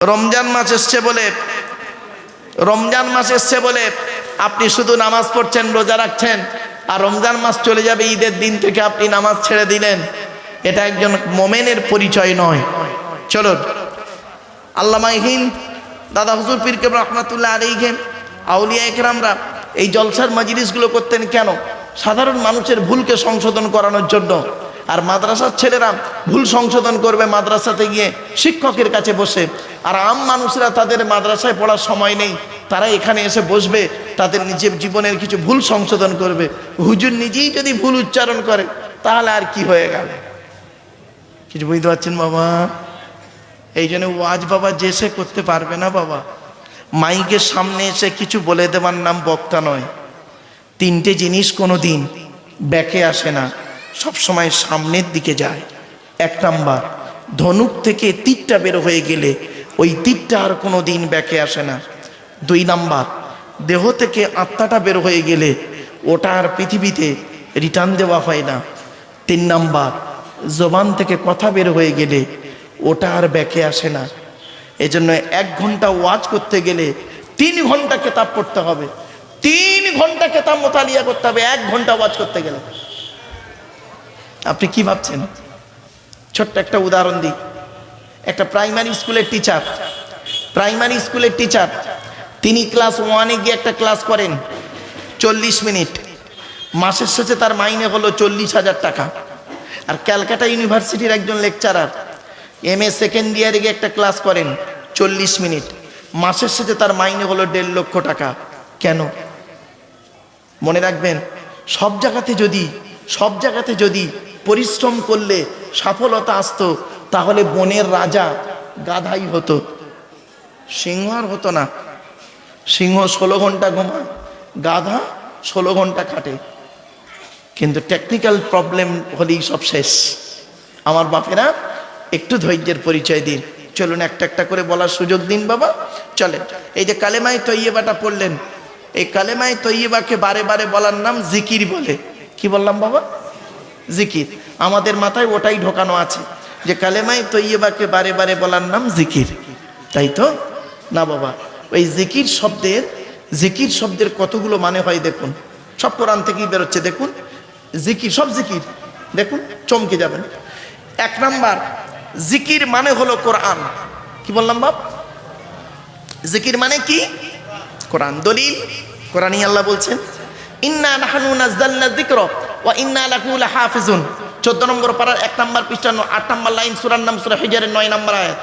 রমজান মাস এসছে বলে আপনি শুধু নামাজ পড়ছেন, রোজা রাখছেন, আর রমজান মাস চলে যাবে, ঈদের দিন থেকে আপনি নামাজ ছেড়ে দিলেন। এটা একজন মোমেনের পরিচয় নয়। চলুন, আল্লামা হিন্দ দাদা হুজুর পীর কেবলা রহমাতুল্লাহ আলাইহি, আউলিয়া ইকরামরা এই জলসার মাজলিসগুলো করতেন কেন? সাধারণ মানুষের ভুলকে সংশোধন করানোর জন্য। আর মাদ্রাসার ছেলেরা ভুল সংশোধন করবে মাদ্রাসাতে গিয়ে শিক্ষকের কাছে বসে, আর আম মানুষরা তাদের মাদ্রাসায় পড়ার সময় নেই, তারা এখানে এসে বসবে, তাদের নিজের জীবনের কিছু ভুল সংশোধন করবে। হুজুর নিজেই যদি ভুল উচ্চারণ করে তাহলে আর কি হয়ে গেল? কিছু বুঝতে পারছেন বাবা? এই জন্য ওয়াজ বাবা যে সে করতে পারবে না বাবা। মাইকের সামনে এসে কিছু বলে দেওয়ার নাম বক্তা নয়। তিনটে জিনিস কোনো দিন ব্যাকে আসে না, সব সময় সামনের দিকে যায়। এক নাম্বার, ধনুক থেকে তীরটা বের হয়ে গেলে ওই তীরটা আর কোনো দিন ব্যাকে আসে না। দুই নাম্বার, দেহ থেকে আত্মাটা বের হয়ে গেলে ওটা আর পৃথিবীতে রিটার্ন দেওয়া হয় না। তিন নাম্বার, জবান থেকে কথা বের হয়ে গেলে ওটা আর ব্যাকে আসে না। এজন্য 1 ঘন্টা ওয়াজ করতে গেলে 3 ঘন্টা কিতাব পড়তে হবে, 3 ঘন্টা কিতাব মোতালিয়া করতে হবে 1 ঘন্টা ওয়াজ করতে গেলে। আপনি কি ভাবছেন? ছোট্ট একটা উদাহরণ দিই। একটা প্রাইমারি স্কুলের টিচার তিনি ক্লাস 1-এ গিয়ে একটা ক্লাস করেন 40 মিনিট, মাসের শেষে তার মাইনে হলো 40,000 টাকা। আর ক্যালকাটা ইউনিভার্সিটির একজন লেকচারার MA সেকেন্ড ইয়ারে গিয়ে একটা ক্লাস করেন 40 মিনিট, মাসের শেষে তার মাইনে হলো 1.5 লক্ষ টাকা। কেন? মনে রাখবেন, সব জায়গাতে যদি পরিশ্রম করলে সফলতা আসতো, তাহলে বনের রাজা গাধাই হতো, সিংহ আর হতো না। সিংহ 16 ঘন্টা ঘুমায়, গাধা 16 ঘন্টা খাটে। কিন্তু টেকনিক্যাল প্রবলেম হলেই সব শেষ। আমার বাপেরা, একটু ধৈর্যের পরিচয় দিন। চলুন একটা একটা করে বলার সুযোগ দিন বাবা। চলেন, এই যে কালেমায়ে তৈয়বাটা পড়লেন, এই কালেমায়ে তৈয়বাকে বারে বারে বলার নাম জিকির বলে। কি বললাম বাবা? জিকির। আমাদের মাথায় ওটাই ঢোকানো আছে যে কালেমায়ে তৈয়বাকে বারে বারে বলার নাম জিকির, তাই তো না বাবা? ওই জিকির শব্দের কতগুলো মানে হয় দেখুন, সব কোরআন থেকেই বেরোচ্ছে। দেখুন জিকির, সব জিকির দেখুন, চমকে যাবেন। 1 নাম্বার, জিকির মানে হলো কোরআন। কি বললাম বাপ? জিকির মানে কি? কোরআন। দলিল কোরআনই আল্লাহ বলছেন, ইন্না নাহনু নাযালনা যিকরা ওয়া ইন্না লাহু লাহাফিজুন। 14 নম্বর পারার 1 নম্বর পৃষ্ঠা 8 নম্বর লাইন, সূরার নাম সূরা হিজরের 9 নম্বর আয়াত।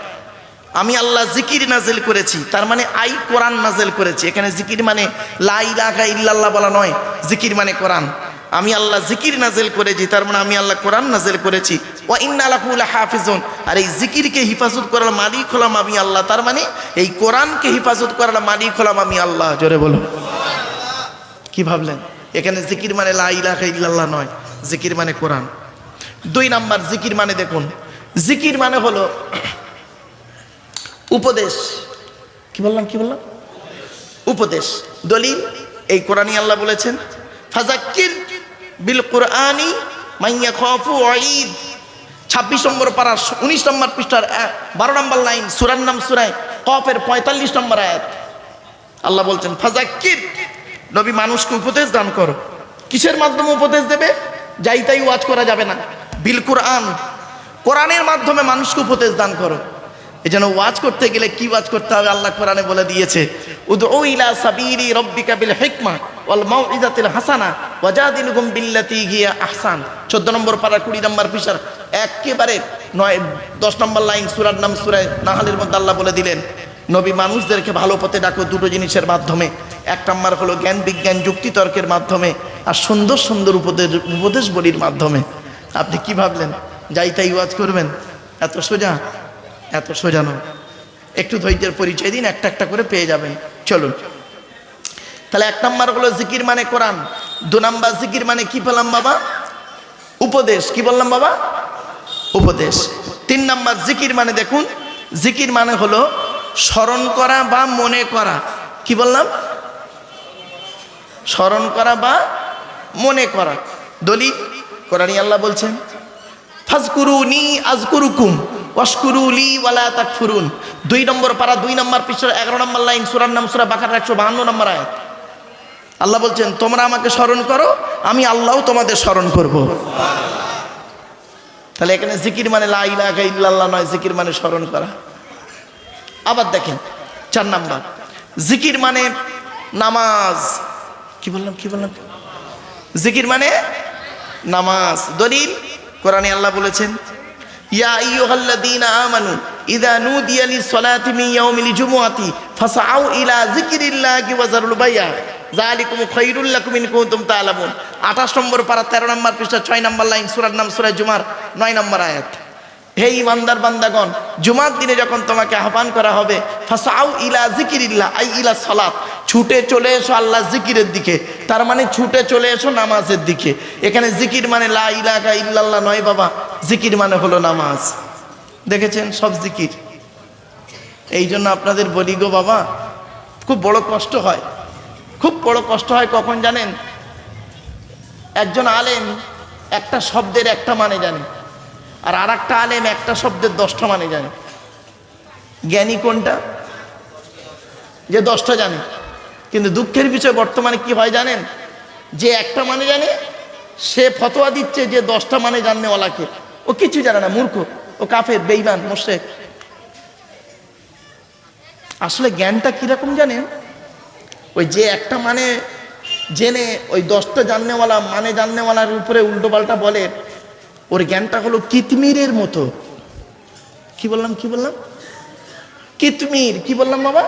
আমি আল্লাহ জিকির নাজিল করেছি, তার মানে কোরআন নাজিল করেছি। এখানে জিকির মানে লা ইলাহা ইল্লাল্লাহ বলা নয়, জিকির মানে কোরআন। আমি আল্লাহ জিকির নাজিল করেছি, তার মানে আমি আল্লাহ কোরআন নাজিল করেছি। ওয়া ইন্না লাহু লাহাফিজুন, আর এই জিকিরকে হিফাজত করার মালিক হলাম আমি আল্লাহ। তার মানে এই কোরআনকে হিফাজত করার মালিক হলাম আমি আল্লাহ। জোরে বলো। কি ভাবলেন? এখানে জিকির মানে লা ইলাহা ইল্লাল্লাহ নয়, জিকির মানে কোরআন। 2 নাম্বার, জিকির মানে দেখুন, জিকির মানে হলো উপদেশ। কি বললাম? উপদেশ। দলিল এই কোরআনই আল্লাহ বলেছেন, ফাযাক্কির বিল কুরআনি মান ইয়াখাফু ওয়াঈদ। 26 নম্বর পারা 19 নম্বর পৃষ্ঠার 12 নম্বর লাইন, সূরার নাম সূরা কফের 45 নম্বর আয়াত। আল্লাহ বলছেন ফাযাক্কির, নবী মানুষকে উপদেশ দান করো। কিসের মাধ্যমে উপদেশ দেবে? যাই তাই ওয়াজ করা যাবে না। বিল কুরআন, কোরআনের মাধ্যমে মানুষকে উপদেশ দান করো। এজন্য ওয়াজ করতে গেলে কি ওয়াজ করতে হবে আল্লাহ কোরআনে বলে দিয়েছে, উদউ ইলা সাবিলি রাব্বিকা বিল হিকমা ওয়াল মাউইজাতিল হাসানা ওয়াজাদিলহুম বিল্লাতী হিয়া আহসান। 14 নম্বর পারা 20 নম্বর পৃষ্ঠার একেবারে 10 নম্বর লাইন, সূরার নাম সূরা নাহলের মধ্যে আল্লাহ বলে দিলেন, নবী মানুষদেরকে ভালো পথে ডাকো 2টো জিনিসের মাধ্যমে। 1 নম্বর হলো জ্ঞান বিজ্ঞান যুক্তি তর্কের মাধ্যমে, আর সুন্দর সুন্দর উপদেশ বলির মাধ্যমে। আপনি কি ভাবলেন যাই তাই ওয়াজ করবেন? এত সোজা নয়। একটু ধৈর্যের পরিচয় দিন, একটা একটা করে পেয়ে যাবেন। চলুন, তাহলে 1 নম্বর হলো জিকির মানে কোরআন। 2 নম্বর জিকির মানে কি পেলাম বাবা? উপদেশ। কি বললাম বাবা? উপদেশ। 3 নম্বর জিকির মানে দেখুন, জিকির মানে হলো স্মরণ করা বা মনে করা। কি বললাম? স্মরণ করা বা মনে করা। দলিল কোরআনই আল্লাহ বলছেন, ফাজকুরুনি আযকুরুকুম ওয়াশকুরুলি ওয়ালা তাকফুরুন। 2 নম্বর পারা 2 নম্বর পৃষ্ঠার 11 নম্বর লাইন, সূরার নাম সূরা বাকারা 152 নম্বর আয়াত। আল্লাহ বলছেন তোমরা আমাকে স্মরণ করো, আমি আল্লাহও তোমাদের স্মরণ করব। তাহলে এখানে জিকির মানে লা ইলাহা ইল্লাল্লাহ নয়, জিকির মানে স্মরণ করা। আবার দেখেন 4 নাম্বার, জিকির মানে নামাজ। কি বললাম জিকির মানে নামাজ। দলিল কোরআনে আল্লাহ বলেছেন ইয়া আইয়ুহাল্লাযীনা আমানু ইযা নুদিয়া লিস-সালাতি মিন ইয়াউমিল জুমুআতি ফাসআউ ইলা যিকরিল্লাহি ওয়া যারুল বাই'a যালিকুম খায়রুল লাকুম ইন কুনতুম তা'লামুন। 28 নম্বর পারা 13 নম্বর পৃষ্ঠা 6 নম্বর লাইন, সূরার নাম সূরা জুমার 9 নম্বর আয়াত। হে ইমানদার বান্দাগণ, জুমার দিনে যখন তোমাকে আহ্বান করা হবে, ফাসআউ ইলা যিকরিল্লাহ আই ইলা সালাত, ছুটে চলে এসো আল্লাহ জিকিরের দিকে। তার মানে ছুটে চলে এসো নামাজের দিকে। এখানে জিকির মানে লা ইলাহা ইল্লাল্লাহ নয় বাবা, জিকির মানে হলো নামাজ। দেখেছেন সব জিকির। এই জন্য আপনাদের বলি গো বাবা, খুব বড় কষ্ট হয়, খুব বড় কষ্ট হয়। কখন জানেন? একজন আলেম একটা শব্দের একটা মানে জানে, আর আরেকটা আলেম একটা শব্দের 10টা মানে জানে। জ্ঞানী কোনটা? যে 10টা জানে। কিন্তু দুঃখের বিষয় বর্তমানে কি হয় জানেন? যে একটা মানে জানে সে ফতোয়া দিচ্ছে যে 10টা মানে জাননেওয়ালাকে। ও কিছু জানে না, মূর্খ, ও কাফের, বেঈমান, মুশরিক। আসলে জ্ঞানটা কিরকম জানেন? ওই যে একটা মানে জেনে ওই 10টা জাননেওয়ালা মানে জাননেওয়ালার উপরে উল্টো পাল্টা বলে, ওর জ্ঞানটা হলো কিতমিরের মতো। কি বললাম কিতমির। কি বললাম বাবা?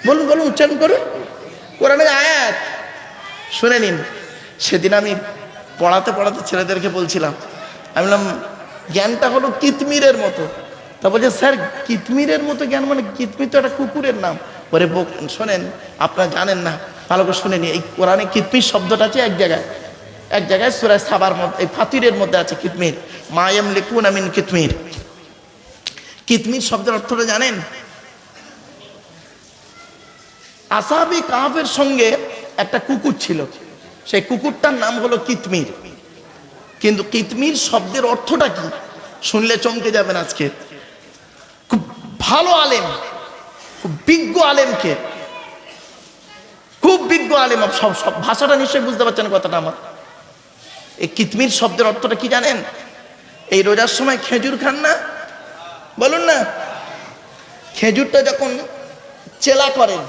বলুন উচ্চারণ করুন, কোরআনের আয়াত শুনে নিন। সেদিন আমি পড়াতে ছেলেদেরকে বলছিলাম, আমি বললাম জ্ঞানটা হলো কিতমিরের মতো। তা বলছে স্যার কিতমিরের মতো জ্ঞান মানে? কিতমির তো একটা কুকুরের নাম। ওরে শোনেন, আপনারা জানেন না, ভালো করে শুনে নিন। এই কোরআনে কিতমির শব্দটা আছে এক জায়গায় সূরা সাবার মধ্যে, এই ফাতিরের মধ্যে আছে কিতমির। মা ইয়ামলিকুনা মিন কিতমির। কিতমির শব্দের অর্থটা জানেন? আসহাবে কাহফের সঙ্গে একটা কুকুর ছিল, সেই কুকুরটার নাম হলো কিতমির। কিন্তু কিতমির শব্দের অর্থটা কি শুনলে চমকে যাবেন। আজকে খুব ভালো আলেম, খুব বিজ্ঞ আলেমকে, খুব বিজ্ঞ আলেম, সব ভাষাটা নিশ্চয়ই বুঝতে পারছেন কথাটা আমার। এই কিতমির শব্দের অর্থটা কি জানেন? এই রোজার সময় খেজুর খান না, বলুন না, খেজুরটা যখন চেলা করেন,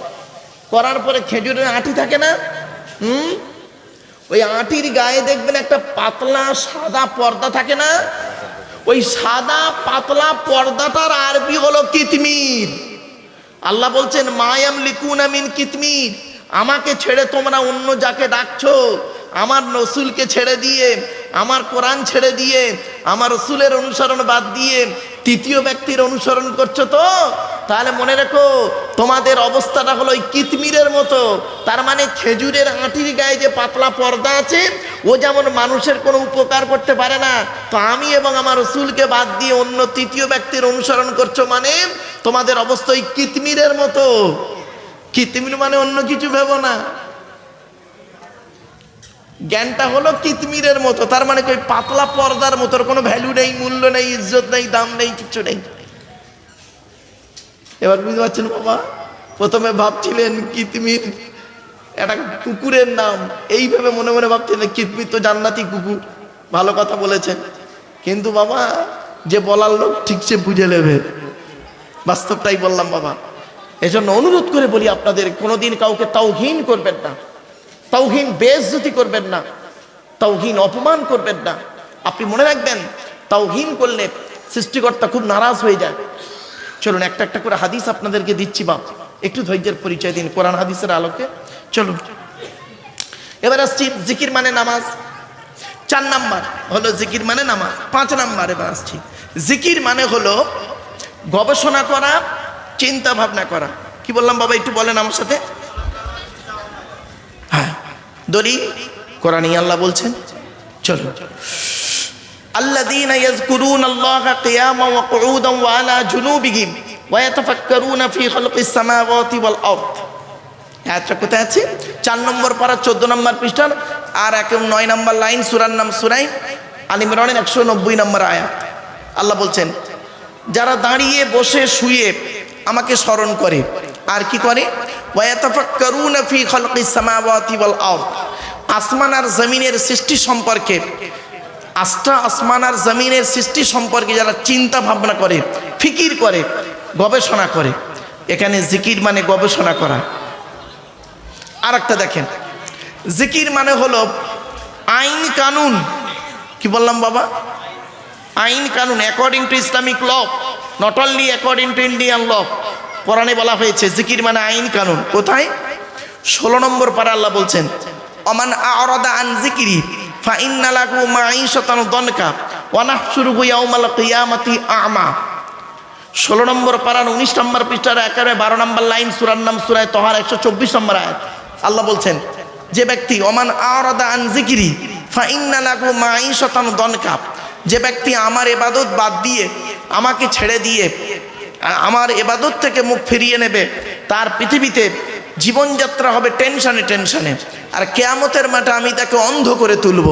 করার পরে খেজুরের আঁটি থাকে না, ওই আঁটির গায়ে দেখবেন একটা পাতলা সাদা পর্দা থাকে না, ওই সাদা পাতলা পর্দাটার আরবি হলো কিতমির। আল্লাহ বলছেন মা ইয়ামলিকুনা মিন কিতমির। আমাকে ছেড়ে তোমরা অন্য যাকে ডাকছো, আমার রসুলকে ছেড়ে দিয়ে, আমার কোরআন ছেড়ে দিয়ে, আমার রসুলের অনুসরণ বাদ দিয়ে তৃতীয় ব্যক্তির অনুসরণ করছো, তো তাহলে মনে রেখো তোমাদের অবস্থাটা হলো ওই কিতমিরের মতো। তার মানে খেজুরের আঁটির গায়ে যে পাতলা পর্দা আছে, ও যেমন মানুষের কোনো উপকার করতে পারে না, তো আমি এবং আমার রসুলকে বাদ দিয়ে অন্য তৃতীয় ব্যক্তির অনুসরণ করছো, মানে তোমাদের অবস্থা ওই কিতমিরের মতো। কিতমির মানে অন্য কিছু ভেবো না, জ্ঞানটা হলো কিতমিরের মতো। তার মানে ওই পাতলা পর্দার মতো, কোনো ভ্যালু নেই, মূল্য নেই, ইজ্জত নেই, দাম নেই, কিছু নেই। এবার বুঝতে পারছেন বাবা? প্রথমে ভাবছিলেন কিতমির একটা কুকুরের নাম, এইভাবে মনে মনে ভাবছিলেন কিতমির তো জান্নাতি কুকুর, ভালো কথা বলেছেন। কিন্তু বাবা যে বলার লোক ঠিক সে বুঝে নেবে, বাস্তবটাই বললাম বাবা। এজন্য অনুরোধ করে বলি আপনাদের, কোনোদিন কাউকে তাওহীন করবেন না, তাওহীন বেইজ্জতি করবেন না, তাওহীন অপমান করবেন না। আপনি মনে রাখবেন তাওহীন করলে সৃষ্টিকর্তা খুব নারাজ হয়ে যায়। চলুন একটা একটা করে হাদিস আপনাদেরকে দিচ্ছি, বাপ একটু ধৈর্যের পরিচয় দিন কোরআন হাদিসের আলোকে। চলুন এবার আসছি জিকির মানে নামাজ। 4 নাম্বার হলো জিকির মানে নামাজ। 5 নাম্বার এবার আসছি, জিকির মানে হলো গবেষণা করা, চিন্তা ভাবনা করা। কি বললাম বাবা একটু বলেন আমার সাথে? হ্যাঁ, দলিল কোরআনে আল্লাহ বলছেন, চলুন আল্লাযীনা ইয়াযকুরুনাল্লাহা কিয়ামান ওয়া কুউদান ওয়া আলা জুনুবিহিম ওয়া ইয়াতাফাক্কারুনা ফি খালকিস সামাওয়াতি ওয়াল আরদ। আয়াতটা কোথায় আছে? 4 নম্বর পারা 14 নম্বর পৃষ্ঠার আর 9 নম্বর লাইন, সূরার নাম সূরা আল ইমরানের 190 নম্বর আয়াত। আল্লাহ বলছেন যারা দাঁড়িয়ে বসে শুয়ে আমাকে স্মরণ করে। আর কি করে? ওয়ায়াতাফাক্কারুনা ফি খালকিস সামাওয়াতি ওয়াল আরদ, আসমান আর জমিনের সৃষ্টি সম্পর্কে, আসমান আর জমিনের সৃষ্টি সম্পর্কে যারা চিন্তা ভাবনা করে, ফিকির করে, গবেষণা করে। এখানে জিকির মানে গবেষণা করা। আর একটা দেখেন, জিকির মানে হলো আইন কানুন। কি বললাম বাবা? আইন কানুন, according to Islamic law, not only according to Indian law. কোরআনে বলা হয়েছে জিকির মানে আইন কানুন। কোথায়? 16 নম্বর পারা আল্লাহ বলছেন, ওমান আ'রাদা আন যিকরি ফাইন্না লাহু মাঈশাতান দনকা ওয়া নাহশুরুহু ইয়াওমাল কিয়ামাতি আ'মা। 16 নম্বর পারা 19 নম্বর পৃষ্ঠার 12 নম্বর লাইন, সূরার নাম সূরা তাহার 124 নম্বর আয়াত। আল্লাহ বলছেন যে ব্যক্তি ওমান আ'রাদা আন যিকরি ফাইন্না লাহু মাঈশাতান দনকা, যে ব্যক্তি আমার ইবাদত বাদ দিয়ে, আমাকে ছেড়ে দিয়ে আমার ইবাদত থেকে মুখ ফিরিয়ে নেবে, তার পৃথিবীতে জীবনযাত্রা হবে টেনশনে টেনশনে। আর কিয়ামতের মাঠে আমি তাকে অন্ধ করে তুলব।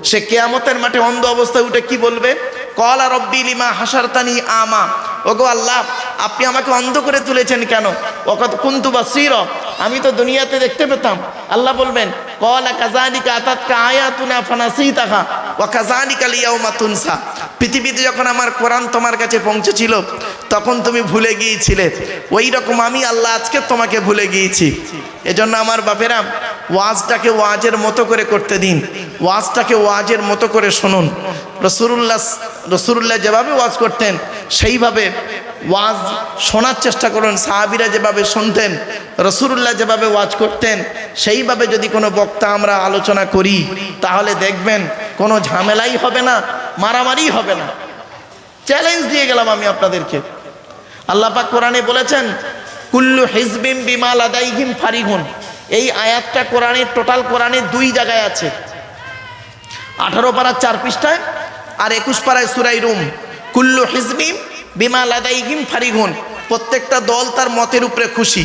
সে কিয়ামতের মাঠে অন্ধ অবস্থায় উঠে কি বলবে? ক্বালা রব্বি লিমা হাশারতানি আমা, ওগো আল্লাহ আপনি আমাকে অন্ধ করে তুলেছেন কেন? ওয়াকাদ কুনতু বাসীরা, আমি তো দুনিয়াতে দেখতে পেতাম। আল্লাহ বলবেন ক্বালা কাযালিকা আতাতকা আয়াতুনা ফানাসিতাহা ওয়া কাযালিকাল ইয়াওমা তুনসা, পৃথিবীতে যখন আমার কোরআন তোমার কাছে পৌঁছেছিল তখন তুমি ভুলে গিয়েছিলে, ওই রকম আমি আল্লাহ আজকে তোমাকে ভুলে গিয়েছি। এজন্য আমার বাপেরা, ওয়াজটাকে ওয়াজের মতো করে করতে দিন, ওয়াজটাকে ওয়াজের মতো করে শুনুন। রসুলুল্লাহ যেভাবে ওয়াজ করতেন সেইভাবে ওয়াজ শোনার চেষ্টা করুন। সাহাবীরা যেভাবে শুনতেন, রসুলুল্লাহ যেভাবে ওয়াজ করতেন, সেইভাবে যদি কোনো বক্তা আমরা আলোচনা করি তাহলে দেখবেন কোনো ঝামেলাই হবে না, মারামারি হবে না। চ্যালেঞ্জ দিয়ে গেলাম আমি আপনাদেরকে। আল্লাহ পাক কোরআনে বলেছেন কুল্লু হিজবিম বিমা লাদাইহিম ফারিহুন। এই আয়াতটা কোরআনের, টোটাল কোরআনের 2 জায়গায় আছে, 18 পারা 4 পৃষ্ঠায় আর 21 পারায় সূরা রুম। কুল্লু হিজবিম বিমা লাদাইহিম ফারিহুন, প্রত্যেকটা দল তার মতের উপরে খুশি,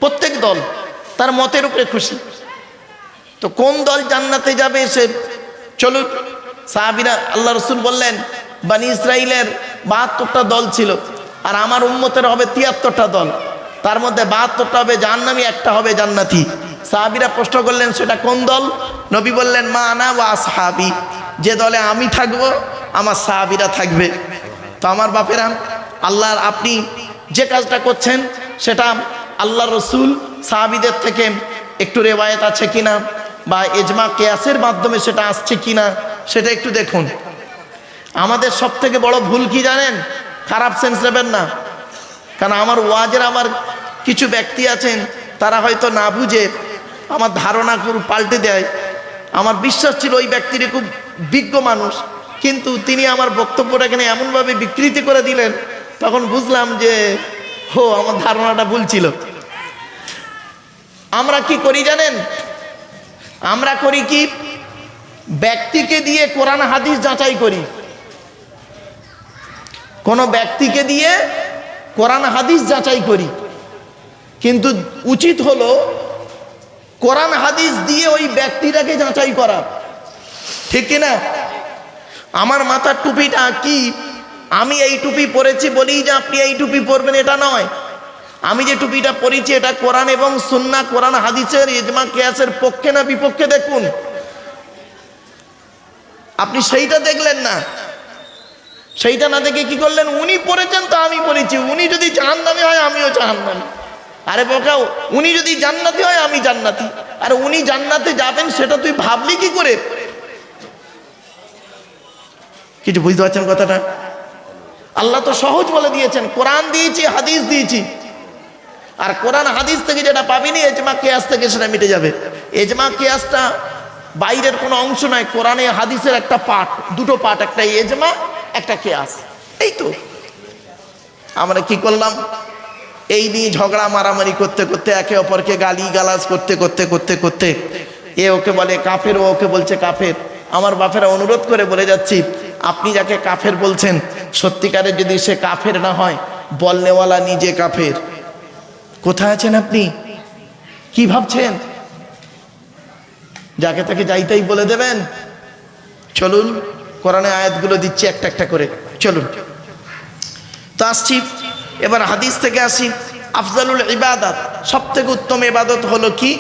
প্রত্যেক দল তার মতের উপরে খুশি। তো কোন দল জান্নাতে যাবে সে চলুন। সাহাবীরা, আল্লাহ রসুল বললেন বনি ইসরাইলের 72টা দল ছিল, আর আমার উম্মতের হবে 73টা দল, তার মধ্যে 72টা হবে জাহান্নামী, একটা হবে জান্নাতি। সাহাবীরা প্রশ্ন করলেন সেটা কোন দল? নবী বললেন মা আনা ওয়া আসহাবি, যে দলে আমি থাকবো আমার সাহাবীরা থাকবে। তো আমার বাপেরা, আল্লাহর আপনি যে কাজটা করছেন সেটা আল্লাহ রসুল সাহাবীদের থেকে একটু রেওয়ায়েত আছে কিনা, বা ইজমা কিয়াসের মাধ্যমে সেটা আসছে কিনা সেটা একটু দেখুন। আমাদের সব থেকে বড় ভুল কি জানেন? খারাপ সেন্স নেবেন না, কারণ আমার ওয়াজের আমার কিছু ব্যক্তি আছেন তারা হয়তো না বুঝে আমার ধারণা পাল্টে দেয়। আমার বিশ্বাস ছিল ওই ব্যক্তিটি খুব বিজ্ঞ মানুষ, কিন্তু তিনি আমার বক্তব্যটা এখানে এমনভাবে বিকৃতি করে দিলেন, তখন বুঝলাম যে আমার ধারণাটা ভুল ছিল। আমরা কি করি জানেন? আমরা করি কি, ব্যক্তিকে দিয়ে কোরআন হাদিস যাচাই করি। কোন ব্যক্তিকে দিয়ে কোরআন হাদিস যাচাই করি, কিন্তু উচিত হলো কোরআন হাদিস দিয়ে ওই ব্যক্তিটাকে যাচাই করা, ঠিক কিনা? আমার মাথার টুপিটা কি আমি এই টুপি পরেছি বলি যে আপনি এই টুপি পরবেন এটা নয়। আমি যে টুপিটা পরেছি এটা কোরআন এবং সুন্নাহ, কোরআন হাদিসের ইজমা কিয়াসের পক্ষে না বিপক্ষে দেখুন। আপনি সেইটা দেখলেন না, সেইটা না দেখে কি করলেন? উনি পড়েছেন তো আমি পড়েছি, উনি যদি জাহান্নামী হয় আমিও জাহান্নামী। আরে বোকাও, উনি যদি জান্নাতি হয় আমি জান্নাতি। আর উনি জান্নাতে যাবেন সেটা তুই ভাবলি কি করে? কিছু বুঝতে পারছেন কথাটা? আল্লাহ তো সহজ বলে দিয়েছেন, কোরআন দিয়েছি, হাদিস দিয়েছি। আর কোরআন হাদিস থেকে যেটা পাবিনি ইজমা কিয়াস থেকে সেটা মিটে যাবে। ইজমা কিয়াসটা বাইরের কোনো অংশ নয়, কোরআনে হাদিসের একটা পার্ট, দুটো পার্ট, একটা ইজমা একটা কিয়াস। এই তো আমরা কি করলাম, এই নিয়ে ঝগড়া মারামারি করতে করতে, একে অপরকে গালি গালাজ করতে করতে করতে করতে এ ওকে বলে কাফের, ও ওকে বলছে কাফের। আমার বাপেরা অনুরোধ করে বলে যাচ্ছি, আপনি যাকে কাফের বলছেন সত্যিকারে যদি সে কাফের না হয়, বলনেওয়ালা নিজে কাফের। কোথায় আছেন আপনি? কি ভাবছেন? যাকে তাকে যাইতেই বলে দেবেন? চলুন কোরআনে আয়াতগুলো দিচ্ছি একটা একটা করে, চলুন। তো আসছি এবার হাদিস থেকে আসি। আফজালুল ইবাদাত, সব থেকে উত্তম ইবাদত হলো কি?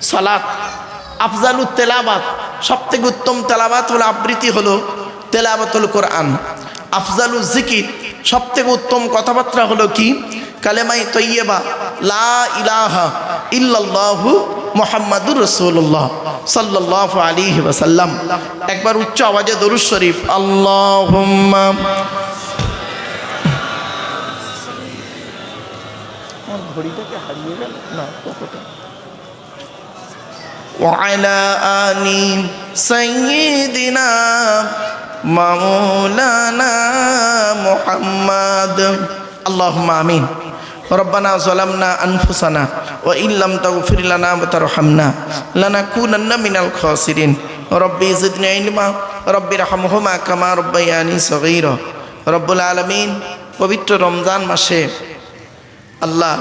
সালাত। আফজালুত তেলাবাত, সব থেকে উত্তম তেলাবাত হলো আবৃত্তি হলো তেলাবাতুল কোরআন। আফজালুল জিকির, সব থেকে উত্তম কথাবার্তা হলো কি? কালেমাই তৈয়বা, লা ইলাহা ইল্লাল্লাহু মুহাম্মাদুর রাসূলুল্লাহ সাল্লাল্লাহু আলাইহি ওয়াসাল্লাম। একবার উচ্চ আওয়াজে দরুদ শরীফ, আল্লাহুম্মা ঘড়িটাকে হারিয়ে গেল না কতটা। ওয়ালা আলি সাইয়্যিদিনা মাওলানা মুহাম্মদ। আল্লাহুম্মা আমিন। রব্বানা যালামনা আনফুসানা ওয়া ইল্লাম তাগফির লানা ওয়া তারহামনা লানাকুনান্না মিনাল খাসিরিন। রব্বি জিদনি ইলমা রব্বিরহামহুমা কামা রাব্বায়ানি সগীরা। রব্বুল আলামিন, পবিত্র রমজান মাসে আল্লাহ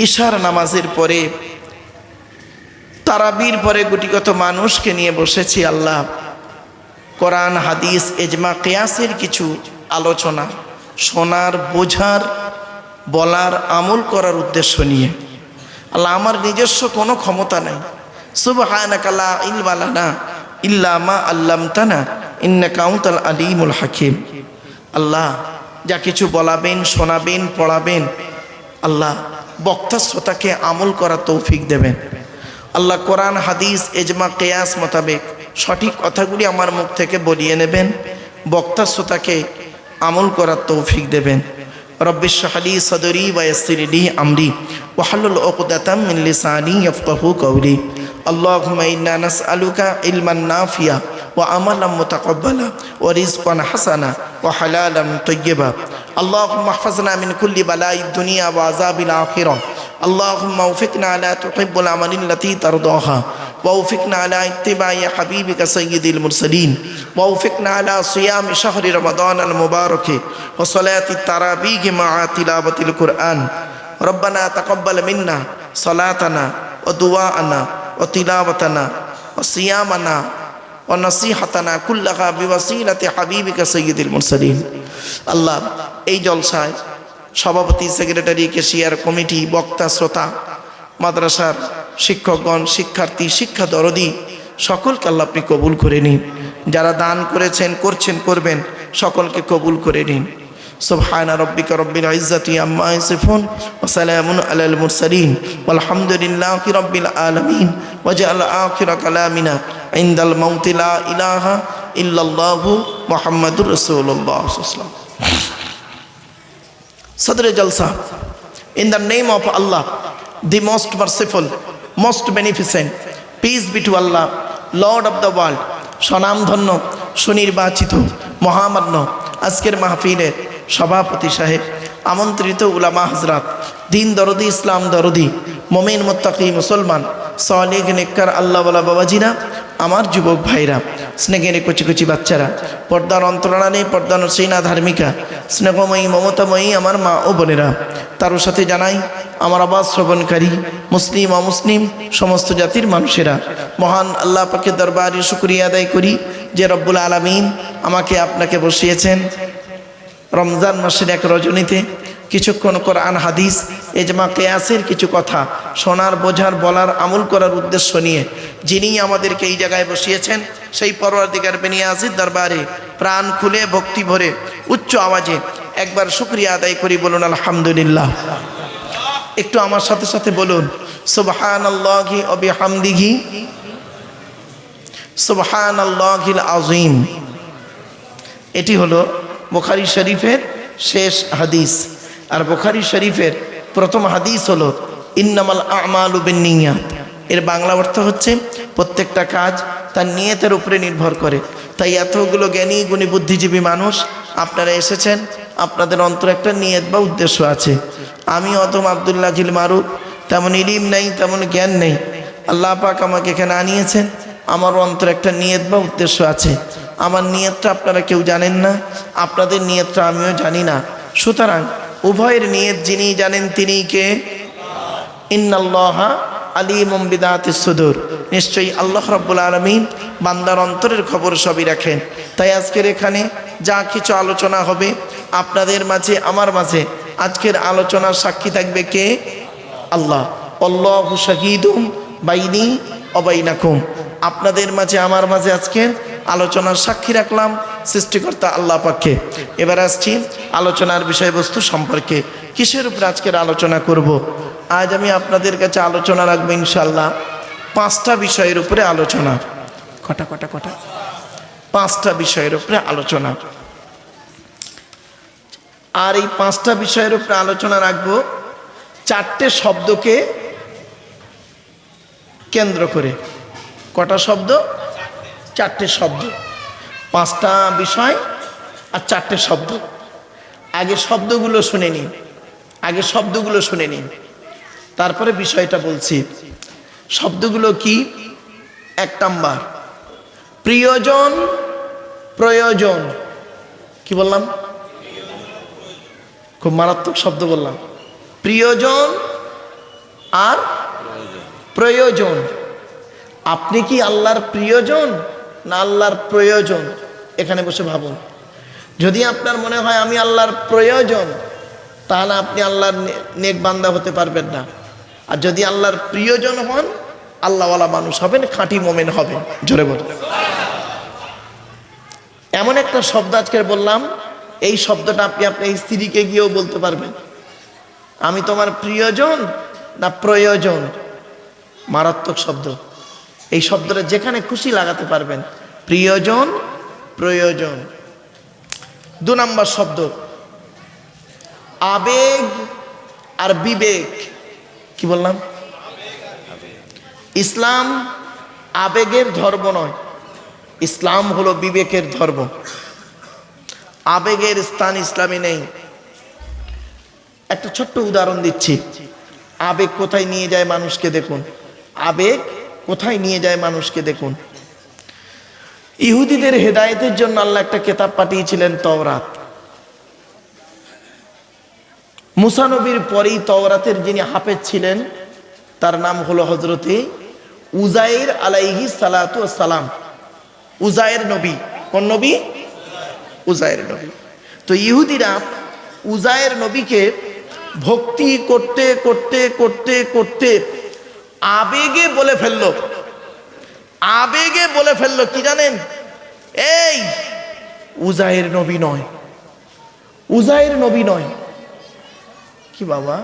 ইশার নামাজের পরে তারাবির পরে গুটিগত মানুষকে নিয়ে বসেছি। আল্লাহ, কোরআন হাদিস ইজমা কিয়াসের কিছু আলোচনা শোনার, বোঝার, বলার, আমল করার উদ্দেশ্য নিয়ে। আল্লাহ, আমার নিজস্ব কোনো ক্ষমতা নাই। সুবহানাকা লা ইলমা লানা ইল্লা মা আল্লামতানা ইন্নাকা আনতাল আলিমুল হাকিম। আল্লাহ, যা কিছু বলাবেন, শোনাবেন, পড়াবেন, আল্লাহ বক্তা শ্রোতাকে আমল করার তৌফিক দেবেন। আল্লাহ, কোরআন হাদিস ইজমা কিয়াস মোতাবেক সঠিক কথাগুলি আমার মুখ থেকে বলিয়ে নেবেন, বক্তা শ্রোতাকে আমল করার তৌফিক দেবেন। রব্বি ইশরাহ লি সাদরি ওয়া ইয়াসসির লি আমরি ওয়াহলুল উকদাতাম মিন লিসানি ইয়াফকাহু কওলি। আল্লাহুম্মা ইন্না নাসআলুকা ইলমান নাফিয়া ওয়া আমালান মুতাকাব্বালা ওয়া রিজকান হাসানা ওয়া হালালান তাইয়্যিবা। আল্লাহুম্মা ইহফাজনা মিন কুল্লি বালাইদ দুনিয়া ওয়া আযাবিল আখিরাহ। اللهم وفقنا على تحب العمل التي ترضاها ووفقنا على اتباع حبيبك سيد المرسلين ووفقنا على صيام شهر رمضان المبارك وصلاة التراويح مع تلاوة القرآن. ربنا تقبل منا صلاتنا ودعاءنا وتلاوتنا وصيامنا ونصيحتنا كلها بوسيلة حبيبك سيد المرسلين. الله এই জলসায় সভাপতি, সেক্রেটারি, কেশিয়ার, কমিটি, বক্তা, শ্রোতা, মাদ্রাসার শিক্ষকগণ, শিক্ষার্থী, শিক্ষা দরদি সকলকে আল্লাহ আপনি কবুল করে নিন। যারা দান করেছেন, করছেন, করবেন, সকলকে কবুল করে নিন। সুবহানা রাব্বিকা রাব্বিল ইজ্জাতি আম্মা ইয়াসিফুন ওয়া সালামুন আলাল মুরসালিন ওয়ালহামদুলিল্লাহি রাব্বিল আলামিন। ওয়াজআল আখিরা কালামিনা ইনদাল মাউতি লা ইলাহা ইল্লাল্লাহু মুহাম্মাদুর রাসূলুল্লাহ সাল্লাল্লাহু আলাইহি ওয়াসাল্লাম। Sadr Jalsa, in the name of Allah, the most merciful, most beneficent, peace be to Allah, Lord of the world, স্বনামধন্য, সুনির্বাচিত, মহামান্য আজকের মাহফিলের সভাপতি সাহেব, আমন্ত্রিত উলামা হযরত, দিন দরদি, ইসলাম দরদি, মুমিন মুত্তাকি মুসলমান, সালেহ নেককার আল্লাহওয়ালা বাবাজিরা, আমার যুবক ভাইরা, স্নেহের কচি কচি বাচ্চারা, পর্দার অন্তরালে, পর্দার নসীনা ধার্মিকা, স্নেহময়ী মমতাময়ী আমার মা ও বোনেরা, তারও সাথে জানাই আমার আওয়াজ শ্রবণকারী মুসলিম অমুসলিম সমস্ত জাতির মানুষেরা, মহান আল্লাহ পাকের দরবারে শুকরিয়া আদায় করি যে রব্বুল আলামিন আমাকে আপনাকে বসিয়েছেন রমজান মাসের এক রজনীতে কিছুক্ষণ কোরআন হাদিস ইজমা কিয়াসের কিছু কথা শোনার, বোঝার, বলার, আমল করার উদ্দেশ্য নিয়ে যিনি আমাদেরকে এই জায়গায় বসিয়েছেন সেই পরওয়ারদিগার বেনিয়াজির দরবারে প্রাণ খুলে ভক্তি ভরে উচ্চ আওয়াজে একবার শুকরিয়া আদায় করি। বলুন আলহামদুলিল্লাহ। একটু আমার সাথে সাথে বলুন সুবহানাল্লাহি ওয়া বিহামদিহি সুবহানাল্লাহিল আযীম। এটি হলো বুখারী শরীফের শেষ হাদিস। আর বুখারী শরীফের প্রথম হাদিস হলো ইন্নামাল আমালু বিন্নিয়াত। এর বাংলা অর্থ হচ্ছে প্রত্যেকটা কাজ তার নিয়তের উপরে নির্ভর করে। তাই এতগুলো জ্ঞানী গুণী বুদ্ধিজীবী মানুষ আপনারা এসেছেন, আপনাদের অন্তরে একটা নিয়ত বা উদ্দেশ্য আছে। আমি অতম আব্দুল্লাহ জিল মারুফ, তেমন ইলিম নেই, তেমন জ্ঞান নেই। আল্লাহ পাক আমাকে এখানে আনিয়েছেন, আমার অন্তরে একটা নিয়ত বা উদ্দেশ্য আছে। আমার নিয়তটা আপনারা কেউ জানেন না, আপনাদের নিয়তটা আমিও জানি না। সুতরাং উভয়ের নিয়ত যিনি জানেন তিনি কে? ইন্নাল্লাহা আলিমুম বিদাতিস সুদূর। নিশ্চয়ই আল্লাহ রাব্বুল আলামিন বান্দার অন্তরের খবর সবই রাখেন। তাই আজকের এখানে যা কিছু আলোচনা হবে আপনাদের মাঝে আমার মাঝে আজকের আলোচনার সাক্ষী থাকবে কে? আল্লাহ। আল্লাহু শাহীদুম বাইনি ওয়া বাইনাকুম। আপনাদের মাঝে আমার মাঝে আজকের আলোচনার সাক্ষী রাখলাম সৃষ্টিকর্তা আল্লাহ পাককে। এবার আসছি আলোচনার বিষয়বস্তু সম্পর্কে। কিসের উপরে আজকের আলোচনা করব? আজ আমি আপনাদের কাছে আলোচনা রাখবো ইনশাআল্লাহ 5টা বিষয়ের উপরে আলোচনা। কটা 5টা বিষয়ের উপরে আলোচনা। আর এই 5টা বিষয়ের উপরে আলোচনা রাখবো 4টে শব্দকে কেন্দ্র করে। কটা শব্দ? 4টে শব্দ। 5টা বিষয় আর 4টে শব্দ। আগে শব্দগুলো শুনে নিন, তারপরে বিষয়টা বলছি। শব্দগুলো কি? 1 নাম্বার প্রিয়জন, প্রয়োজন। কি বললাম? খুব মারাত্মক শব্দ বললাম। প্রিয়জন আর প্রয়োজন। আপনি কি আল্লাহর প্রিয়জন না আল্লাহর প্রয়োজন? এখানে বসে ভাবুন। যদি আপনার মনে হয় আমি আল্লাহর প্রয়োজন, তাহলে আপনি আল্লাহর নেক বান্দা হতে পারবেন না। আর যদি আল্লাহর প্রিয়জন হন, আল্লাহওয়ালা মানুষ হবেন, খাঁটি মোমেন হবেন। জোরে বল। এমন একটা শব্দ আজকে বললাম, এই শব্দটা আপনি আপনার স্ত্রীকে গিয়েও বলতে পারবেন, আমি তোমার প্রিয়জন না প্রয়োজন। মারাত্মক শব্দ। এই শব্দটা যেখানে খুশি লাগাতে পারবেন, প্রিয়জন, প্রয়োজন। 2 নাম্বার শব্দ আবেগ আর বিবেক। কি বললাম? ইসলাম আবেগের ধর্ম নয়, ইসলাম হলো বিবেকের ধর্ম। আবেগের স্থান ইসলামে নেই। একটা ছোট্ট উদাহরণ দিচ্ছি। আবেগ কোথায় নিয়ে যায় মানুষকে দেখুন। আবেগ কোথায় নিয়ে যায় মানুষকে দেখুন। ইহুদিদের হেদায়েতের জন্য আল্লাহ একটা কিতাব পাঠিয়েছিলেন, তাওরাত। মুসা নবীর পরেই তাওরাতের যিনি হাফেজ ছিলেন, তার নাম হলো হযরতে উজাইর আলাইহিস সালাতু ওয়াস সালাম। উজাইর নবী। কোন নবী? উজাইর নবী। তো ইহুদিরা উজাইর নবীকে ভক্তি করতে করতে করতে করতে আবেগে বলে ফেললো কি জানেন? এই উজাইর নবী নয়, উজাইর নবী নয়। কি বাবা?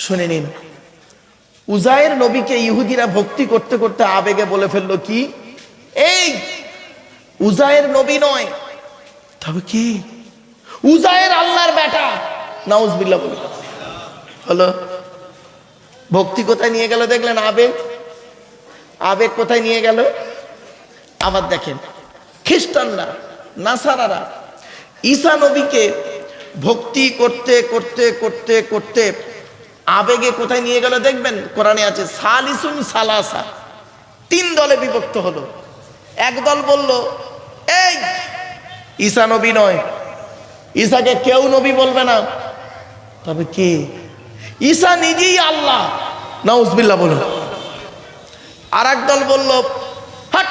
শুনে নিন। উজাইর নবীকে ইহুদিরা ভক্তি করতে করতে আবেগে বলে ফেললো কি, এই উজাইর নবী নয়। তবে কি? উজাইর আল্লাহর বেটা। নাউজুবিল্লাহ বলে হলো। ভক্তি কোথায় নিয়ে গেল দেখলেন? আবেগ কোথায় নিয়ে গেল? আবার দেখেন খ্রিস্টানরা, নাসারারা ঈসা নবীকে ভক্তি করতে করতে করতে করতে আবেগে কোথায় নিয়ে গেল দেখবেন। কোরআনে আছে সালিসুন সালাসা, 3 দলে বিভক্ত হলো। এক দল বলল এই ঈসা নবী নয়, ঈসাকে কেউ নবী বলবে না। তবে কে? ঈসা নিজেই আল্লাহ। নাউজুবিল্লাহ বলুন। আর এক দল বলল হাট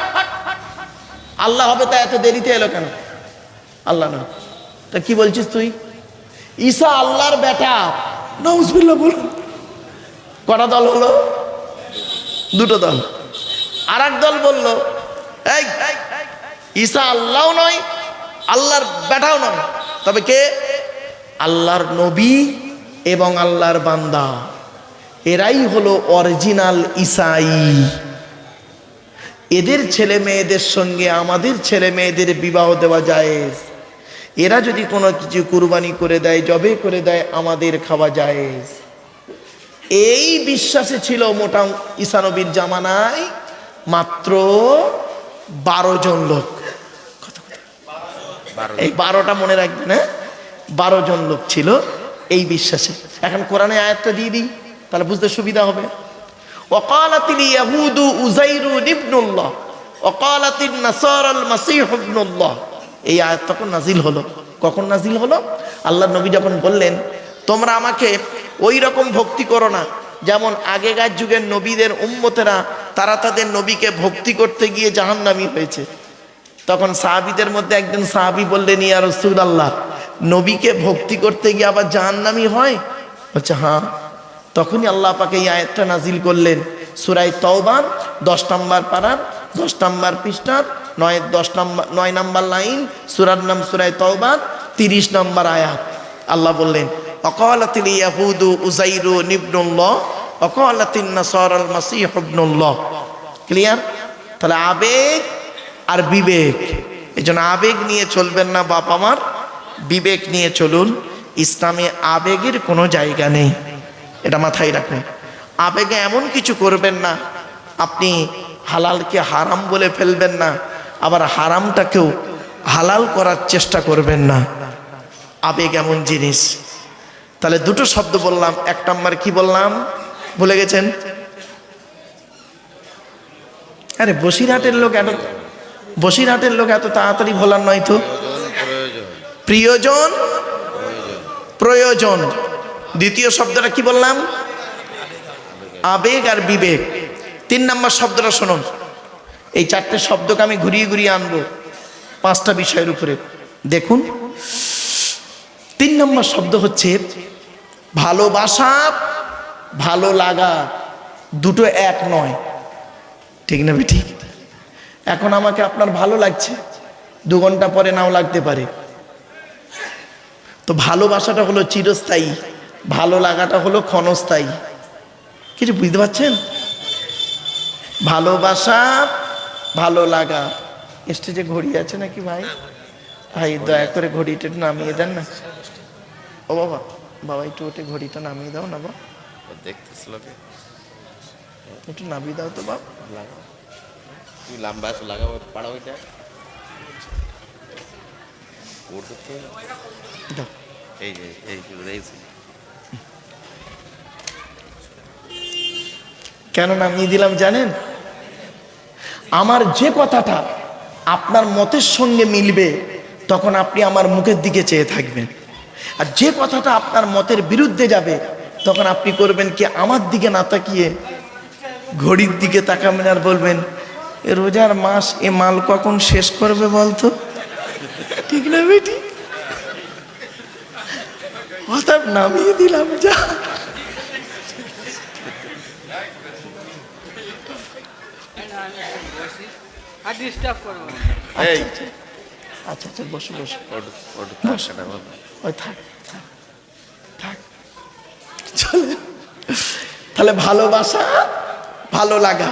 আল্লাহ হবে, তা এত দেরিতে এলো কেন? আল্লাহ না। তা কি বলছিস তুই? ঈসা আল্লাহর বেটা। নাউজুবিল্লাহ বলুন। কটা দল হলো? 2টো দল। আর এক দল বলল এই ঈসা আল্লাহও নয়, আল্লাহর বেটাও নয়। তবে কে? আল্লাহর নবী এবং আল্লাহর বান্দা। এরাই হলো অরিজিনাল ঈসাই। এদের ছেলে মেয়েদের সঙ্গে আমাদের ছেলে মেয়েদের বিবাহ দেওয়া জায়েজ। এরা যদি কোনো কিছু কুরবানি করে দেয়, জবে করে দেয়, আমাদের খাওয়া জায়েজ। এই বিশ্বাসে ছিল মোটা ঈসা নবীর জামানায় মাত্র 12 জন লোক। এই 12টা মনে রাখবেন, হ্যাঁ? 12 জন লোক ছিল এই বিশ্বাসে। এখন কোরআনে আয়াতটা দিয়ে দিই, তাহলে বুঝতে সুবিধা হবে। ওয়াকালাতিল ইয়াহুদু উযাইরুন ইবনুল্লাহ ওয়াকালাতিন নাসারাল মাসীহ ইবনুল্লাহ। এই আয়াত তখন নাজিল হলো। কখন নাজিল হলো? আল্লাহর নবী যখন বললেন তোমরা আমাকে ওই রকম ভক্তি করো না যেমন আগেকার যুগের নবীদের উম্মতেরা তারা তাদের নবীকে ভক্তি করতে গিয়ে জাহান্নামী হয়েছে। তখন সাহাবীদের মধ্যে একজন সাহাবী বললেন, ইয়া রাসূলুল্লাহ, নবীকে ভক্তি করতে গিয়ে আবার জাহান্নামী হয়? বলছে হ্যাঁ। তখনই আল্লাহ পাক এই আয়াতটা নাজিল করলেন, সূরা তাওবা 10 নম্বর পারার 10 নম্বর পৃষ্ঠার 9 নম্বর লাইন, সূরার নাম সূরা তাওবা 30 নম্বর আয়াত। আল্লাহ বললেন, ওয়াকালাতিল ইয়াহুদু উযাইরু ইবনুল্লাহ ওয়াকালাতিন নাসারাল মাসীহ ইবনুল্লাহ। ক্লিয়ার? তাহলে আবেগ আর বিবেক, এজন্য আবেগ নিয়ে চলবেন না বাপ আমার, বিবেক নিয়ে চলুন। ইসলামে আবেগের কোনো জায়গা নেই, এটা মাথায় রাখুন। আবেগে এমন কিছু করবেন না, আপনি হালালকে হারাম বলে ফেলবেন না, আবার হারামটাকেও হালাল করার চেষ্টা করবেন না। আবেগ এমন জিনিস। তাহলে দুটো শব্দ বললাম, 1 নম্বর কি বললাম ভুলে গেছেন? আরে বসিরহাটের লোক এত তাড়াতাড়ি ভোলার নয় তো। প্রিয়জন, প্রয়োজন। দ্বিতীয় শব্দটা কি বললাম? আবেগ আর বিবেক। 3 নম্বর শব্দটা শুনুন। এই 4টে শব্দকে আমি ঘুরিয়ে ঘুরিয়ে আনবো 5টা বিষয়ের উপরে। দেখুন, 3 নম্বর শব্দ হচ্ছে ভালোবাসা, ভালো লাগা। দুটো এক নয়, ঠিক না ঠিক? এখন আমাকে আপনার ভালো লাগছে, 2 ঘন্টা পরে নাও লাগতে পারে। তো ভালোবাসাটা হলো চিরস্থায়ী, ভালো লাগাটা হলো ক্ষণস্থায়ী। কিছু বুঝতে পারছেন? ভালোবাসা, ভালো লাগা। স্টেজে ঘড়ি আছে নাকি ভাই? ভাই দয়া করে ঘড়িটা একটু নামিয়ে দেন না। ও বাবা, বাবা একটু ওটা ঘড়িটা নামিয়ে দাও না বাবা, দেখতেছিল একটু নামিয়ে দাও তো বাবা। তুই লম্বা লাগাবো পাড়া ওইটা দাও। এই কেন নামিয়ে দিলাম জানেন? আমার যে কথাটা আপনার মতের সঙ্গে মিলবে তখন আপনি আমার মুখের দিকে চেয়ে থাকবেন, আর যে কথাটা আপনার মতের বিরুদ্ধে যাবে তখন আপনি করবেন কি, আমার দিকে না তাকিয়ে ঘড়ির দিকে তাকাবেন আর বলবেন, এ রোজার মাস এ মাল কখন শেষ করবে বলতো? ঠিক না বেটি? অতএব নামিয়ে দিলাম, যা। আচ্ছা আচ্ছা, বসো বসো। ওই থাক থাক, চলে। তাহলে ভালোবাসা, ভালো লাগা।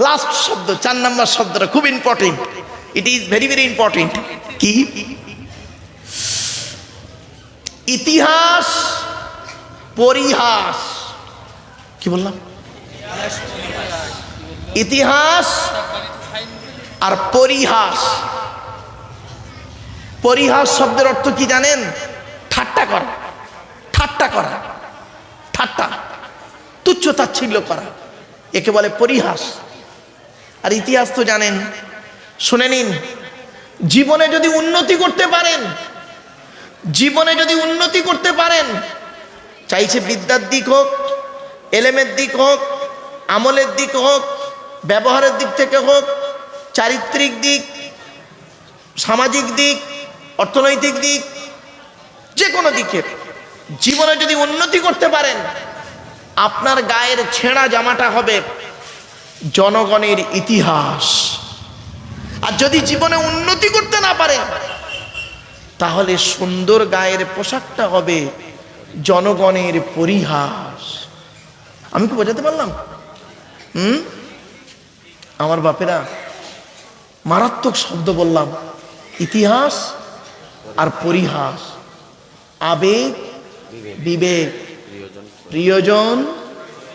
লাস্ট শব্দ, 4 নম্বর শব্দটা খুব important. It is very very important. কি? ইতিহাস, পরিহাস। কি বললাম? ইতিহাস আর পরিহাস। পরিহাস শব্দের অর্থ কি জানেন? ঠাট্টা করা, ঠাট্টা করা, ঠাট্টা, তুচ্ছ তাচ্ছিল্য করা, একে বলে পরিহাস। আর ইতিহাস তো জানেন। শুনে নিন, জীবনে যদি উন্নতি করতে পারেন, জীবনে যদি উন্নতি করতে পারেন, চাইছে বিদ্যার দিক হোক, এলেমের দিক হোক, আমলের দিক হোক, ব্যবহারের দিক থেকে হোক, চারিত্রিক দিক, সামাজিক দিক, অর্থনৈতিক দিক, যে কোনো দিকে জীবনে যদি উন্নতি করতে পারেন, আপনার গায়ের ছেঁড়া জামাটা হবে জনগণের ইতিহাস। আর যদি জীবনে উন্নতি করতে না পারেন, তাহলে সুন্দর গায়ের পোশাকটা হবে জনগণের পরিহাস। আমি কি বোঝাতে পারলাম? আমার বাপেরা, মারাত্মক শব্দ বললাম, ইতিহাস আর পরিহাস, আবেগ, বিবেক, প্রিয়জন,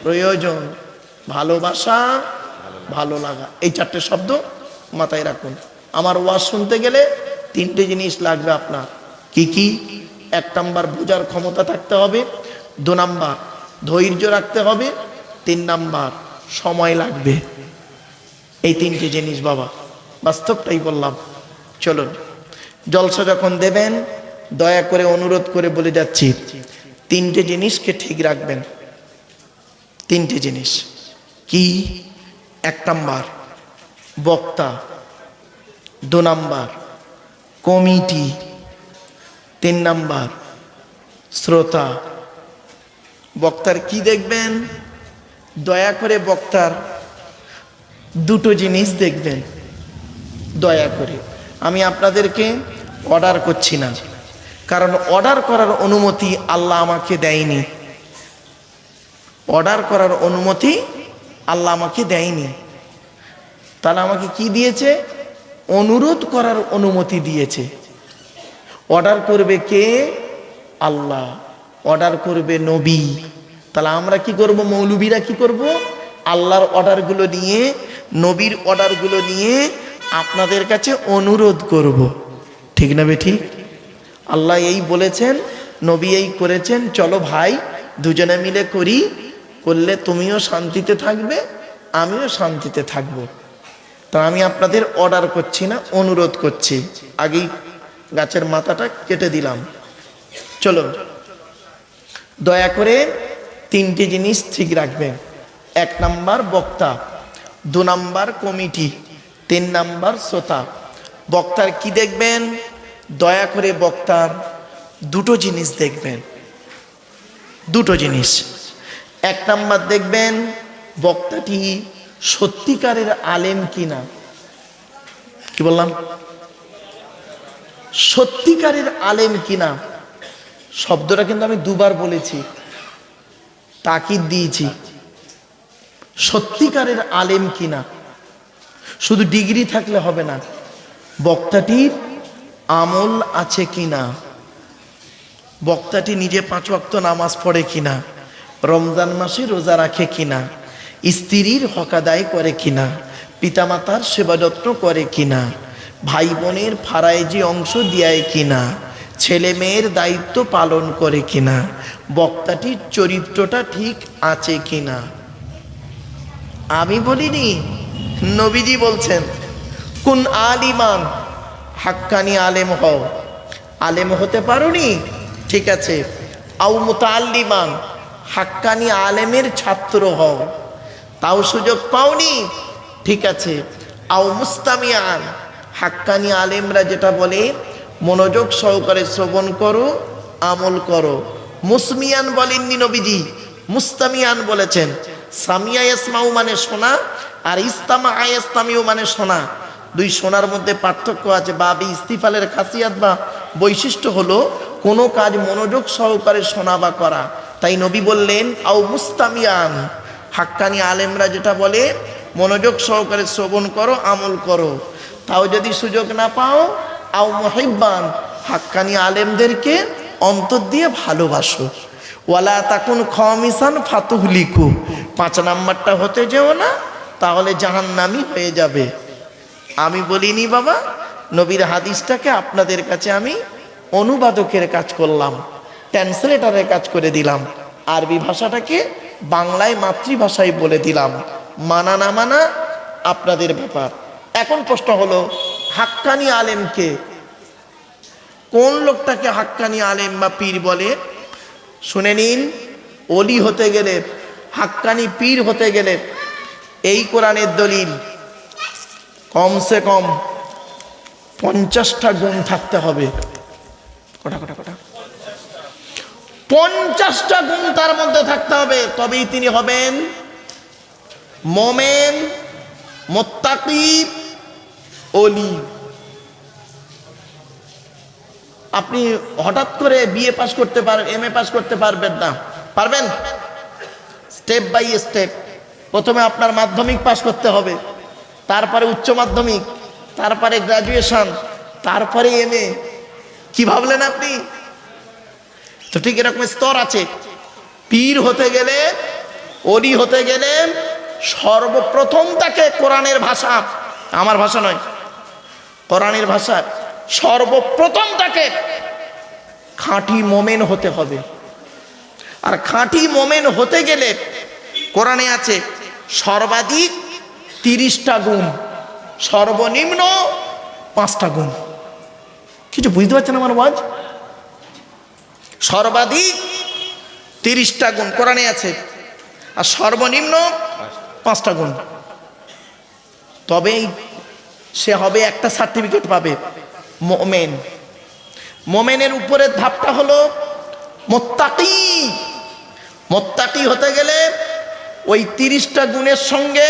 প্রয়োজন, ভালোবাসা, ভালো লাগা। এই 4টে শব্দ মাথায় রাখুন। আমার ওয়াজ শুনতে গেলে 3টে জিনিস লাগবে আপনার। কি কি? 1 নাম্বার বোঝার ক্ষমতা থাকতে হবে, 2 নাম্বার ধৈর্য রাখতে হবে, 3 নাম্বার সময় লাগবে। এই 3টে জিনিস বাবা, বাস্তবটাই বললাম। চলুন, জলসা যখন দেবেন দয়া করে অনুরোধ করে বলে যাচ্ছি, 3টে জিনিসকে ঠিক রাখবেন। 3টে জিনিস কি? এক নাম্বার বক্তা, 2 নাম্বার কমিটি, 3 নাম্বার শ্রোতা। বক্তার কি দেখবেন? দয়া করে বক্তার 2টো জিনিস দেখবেন, দয়া করে। আমি আপনাদেরকে অর্ডার করছি না, কারণ অর্ডার করার অনুমতি আল্লাহ আমাকে দেয়নি। অর্ডার করার অনুমতি আল্লাহ আমাকে দেয়নি। তাহলে আমাকে কি দিয়েছে? অনুরোধ করার অনুমতি দিয়েছে। অর্ডার করবে কে? আল্লাহ। অর্ডার করবে নবী। তাহলে আমরা কি করব? মৌলবীরা কি করব? আল্লাহর অর্ডারগুলো নিয়ে, নবীর অর্ডারগুলো নিয়ে আপনাদের কাছে অনুরোধ করব। ঠিক না বেঠিক? আল্লাহ এই বলেছেন, নবী এই করেছেন, চলো ভাই দুজনে মিলে করি, করলে তুমিও শান্তিতে থাকবে, আমিও শান্তিতে থাকবো। তা আমি আপনাদের অর্ডার করছি না, অনুরোধ করছি। আগেই গাছের মাথাটা কেটে দিলাম। চলো, দয়া করে 3টে জিনিস ঠিক রাখবেন। 1 নাম্বার বক্তা, 2 নাম্বার কমিটি, 3 নাম্বার শ্রোতা। বক্তার কি দেখবেন? দয়া করে বক্তার 2টো জিনিস দেখবেন, 2টো জিনিস। 1 নাম্বার দেখবেন বক্তাটি সত্যিকারের আলেম কিনা। কি বললাম? সত্যিকারের আলেম কিনা। শব্দটা কিন্তু আমি 2বার বলেছি, তাকিদ দিয়েছি। সত্যিকারের আলেম কিনা। শুধু ডিগ্রি থাকলে হবে না, বক্তাটির আমল আছে কিনা, বক্তাটি নিজে 5 ওয়াক্ত নামাজ পড়ে কিনা, রমজান মাসে রোজা রাখে কিনা, স্ত্রীর হক আদায় করে কিনা, পিতামাতার সেবা যত্ন করে কিনা, ভাই বোনের ফারাইজি অংশ দেয় কিনা, ছেলে মেয়ের দায়িত্ব পালন করে কিনা, বক্তাটির চরিত্রটা ঠিক আছে কিনা। আমি বলিনি, নবীজি বলছেন, কুন আলিমান, হাক্কানি আলেম হও। আলেম হতে পারোনি? ঠিক আছে। আও মুতাআল্লিমান, হাক্কানি আলেমের ছাত্র হও। তাও সুযোগ পাওনি? ঠিক আছে। আও মুস্তামিয়ান, হাক্কানি আলেমরা যেটা বলে মনোযোগ সহকারে শ্রবণ করো, আমল করো। মুসমিয়ান বলেননি নবীজি, মুস্তামিয়ান বলেছেন। সামিয়া ইসমাউ মানে শোনা, আর ইস্তামা আয়াস্তামিউ মানে শোনা। 2 শোনার মধ্যে পার্থক্য আছে। বাবি ইস্তিফালের খাসিয়াত বা বৈশিষ্ট্য হলো কোনো কাজ মনোযোগ সহকারে শোনা বা করা। তাই নবী বললেন আও মুস্তামিয়ান, হাক্কানি আলেমরা যেটা বলে মনোযোগ সহকারে শ্রবণ করো, আমল করো। তাও যদি সুযোগ না পাও, আও মুহিব্বান, হাক্কানি আলেমদেরকে অন্তর দিয়ে ভালোবাসো। ওয়ালা তাকুন খামিসান ফাতুহলিকু, 5 নাম্বারটা হতে যেও না, তাহলে জাহান্নামী হয়ে যাবে। আমি বলিনি বাবা, নবীর হাদিসটাকে আপনাদের কাছে আমি অনুবাদকের কাজ করলাম, ট্রান্সলেটরের কাজ করে দিলাম। আরবি ভাষাটাকে বাংলায় মাতৃভাষায় বলে দিলাম। মানা না মানা আপনাদের ব্যাপার। এখন প্রশ্ন হলো, হাক্কানি আলেমকে, কোন লোকটাকে হাক্কানি আলেম বা পীর বলে? শুনে নিন। ওলি হতে গেলে, হাক্কানি পীর হতে গেলে এই কোরআনের দলিল, কমসে কম 50টা গুণ থাকতে হবে। কটা কটা কটা 50টা গুণ তার মধ্যে থাকতে হবে, তবেই তিনি হবেন মোমেন, মুত্তাকি, ওলি। আপনি হঠাৎ করে বিএ পাস করতে পারেন, এমএ পাস করতে পারবেন না। পারবেন? Step by step. প্রথমে আপনার মাধ্যমিক পাস করতে হবে, তারপরে উচ্চ মাধ্যমিক, তারপরে গ্রাজুয়েশন, তারপরে এমএ। কি ভাবলেন আপনি? তো ঠিক এরকম স্তর আছে। পীর হতে গেলে, ওলি হতে গেলে সর্বপ্রথম তাকে কোরআনের ভাষা, আমার ভাষা নয়, কোরআনের ভাষা, সর্বপ্রথম তাকে খাঁটি মোমেন হতে হবে। আর খাঁটি মোমেন হতে গেলে কোরআনে আছে সর্বাধিক 30টা গুণ, সর্বনিম্ন 5টা গুণ। কিছু বুঝতে পারছেন আমার ওয়াজ? সর্বাধিক 30টা গুণ কোরআনে আছে, আর সর্বনিম্ন 5টা গুণ। তবেই সে হবে, একটা সার্টিফিকেট পাবে, মুমিন। মুমিনের উপরের ধাপটা হলো মুত্তাকি। মুত্তাকি হতে গেলে ওই 30টা গুণের সঙ্গে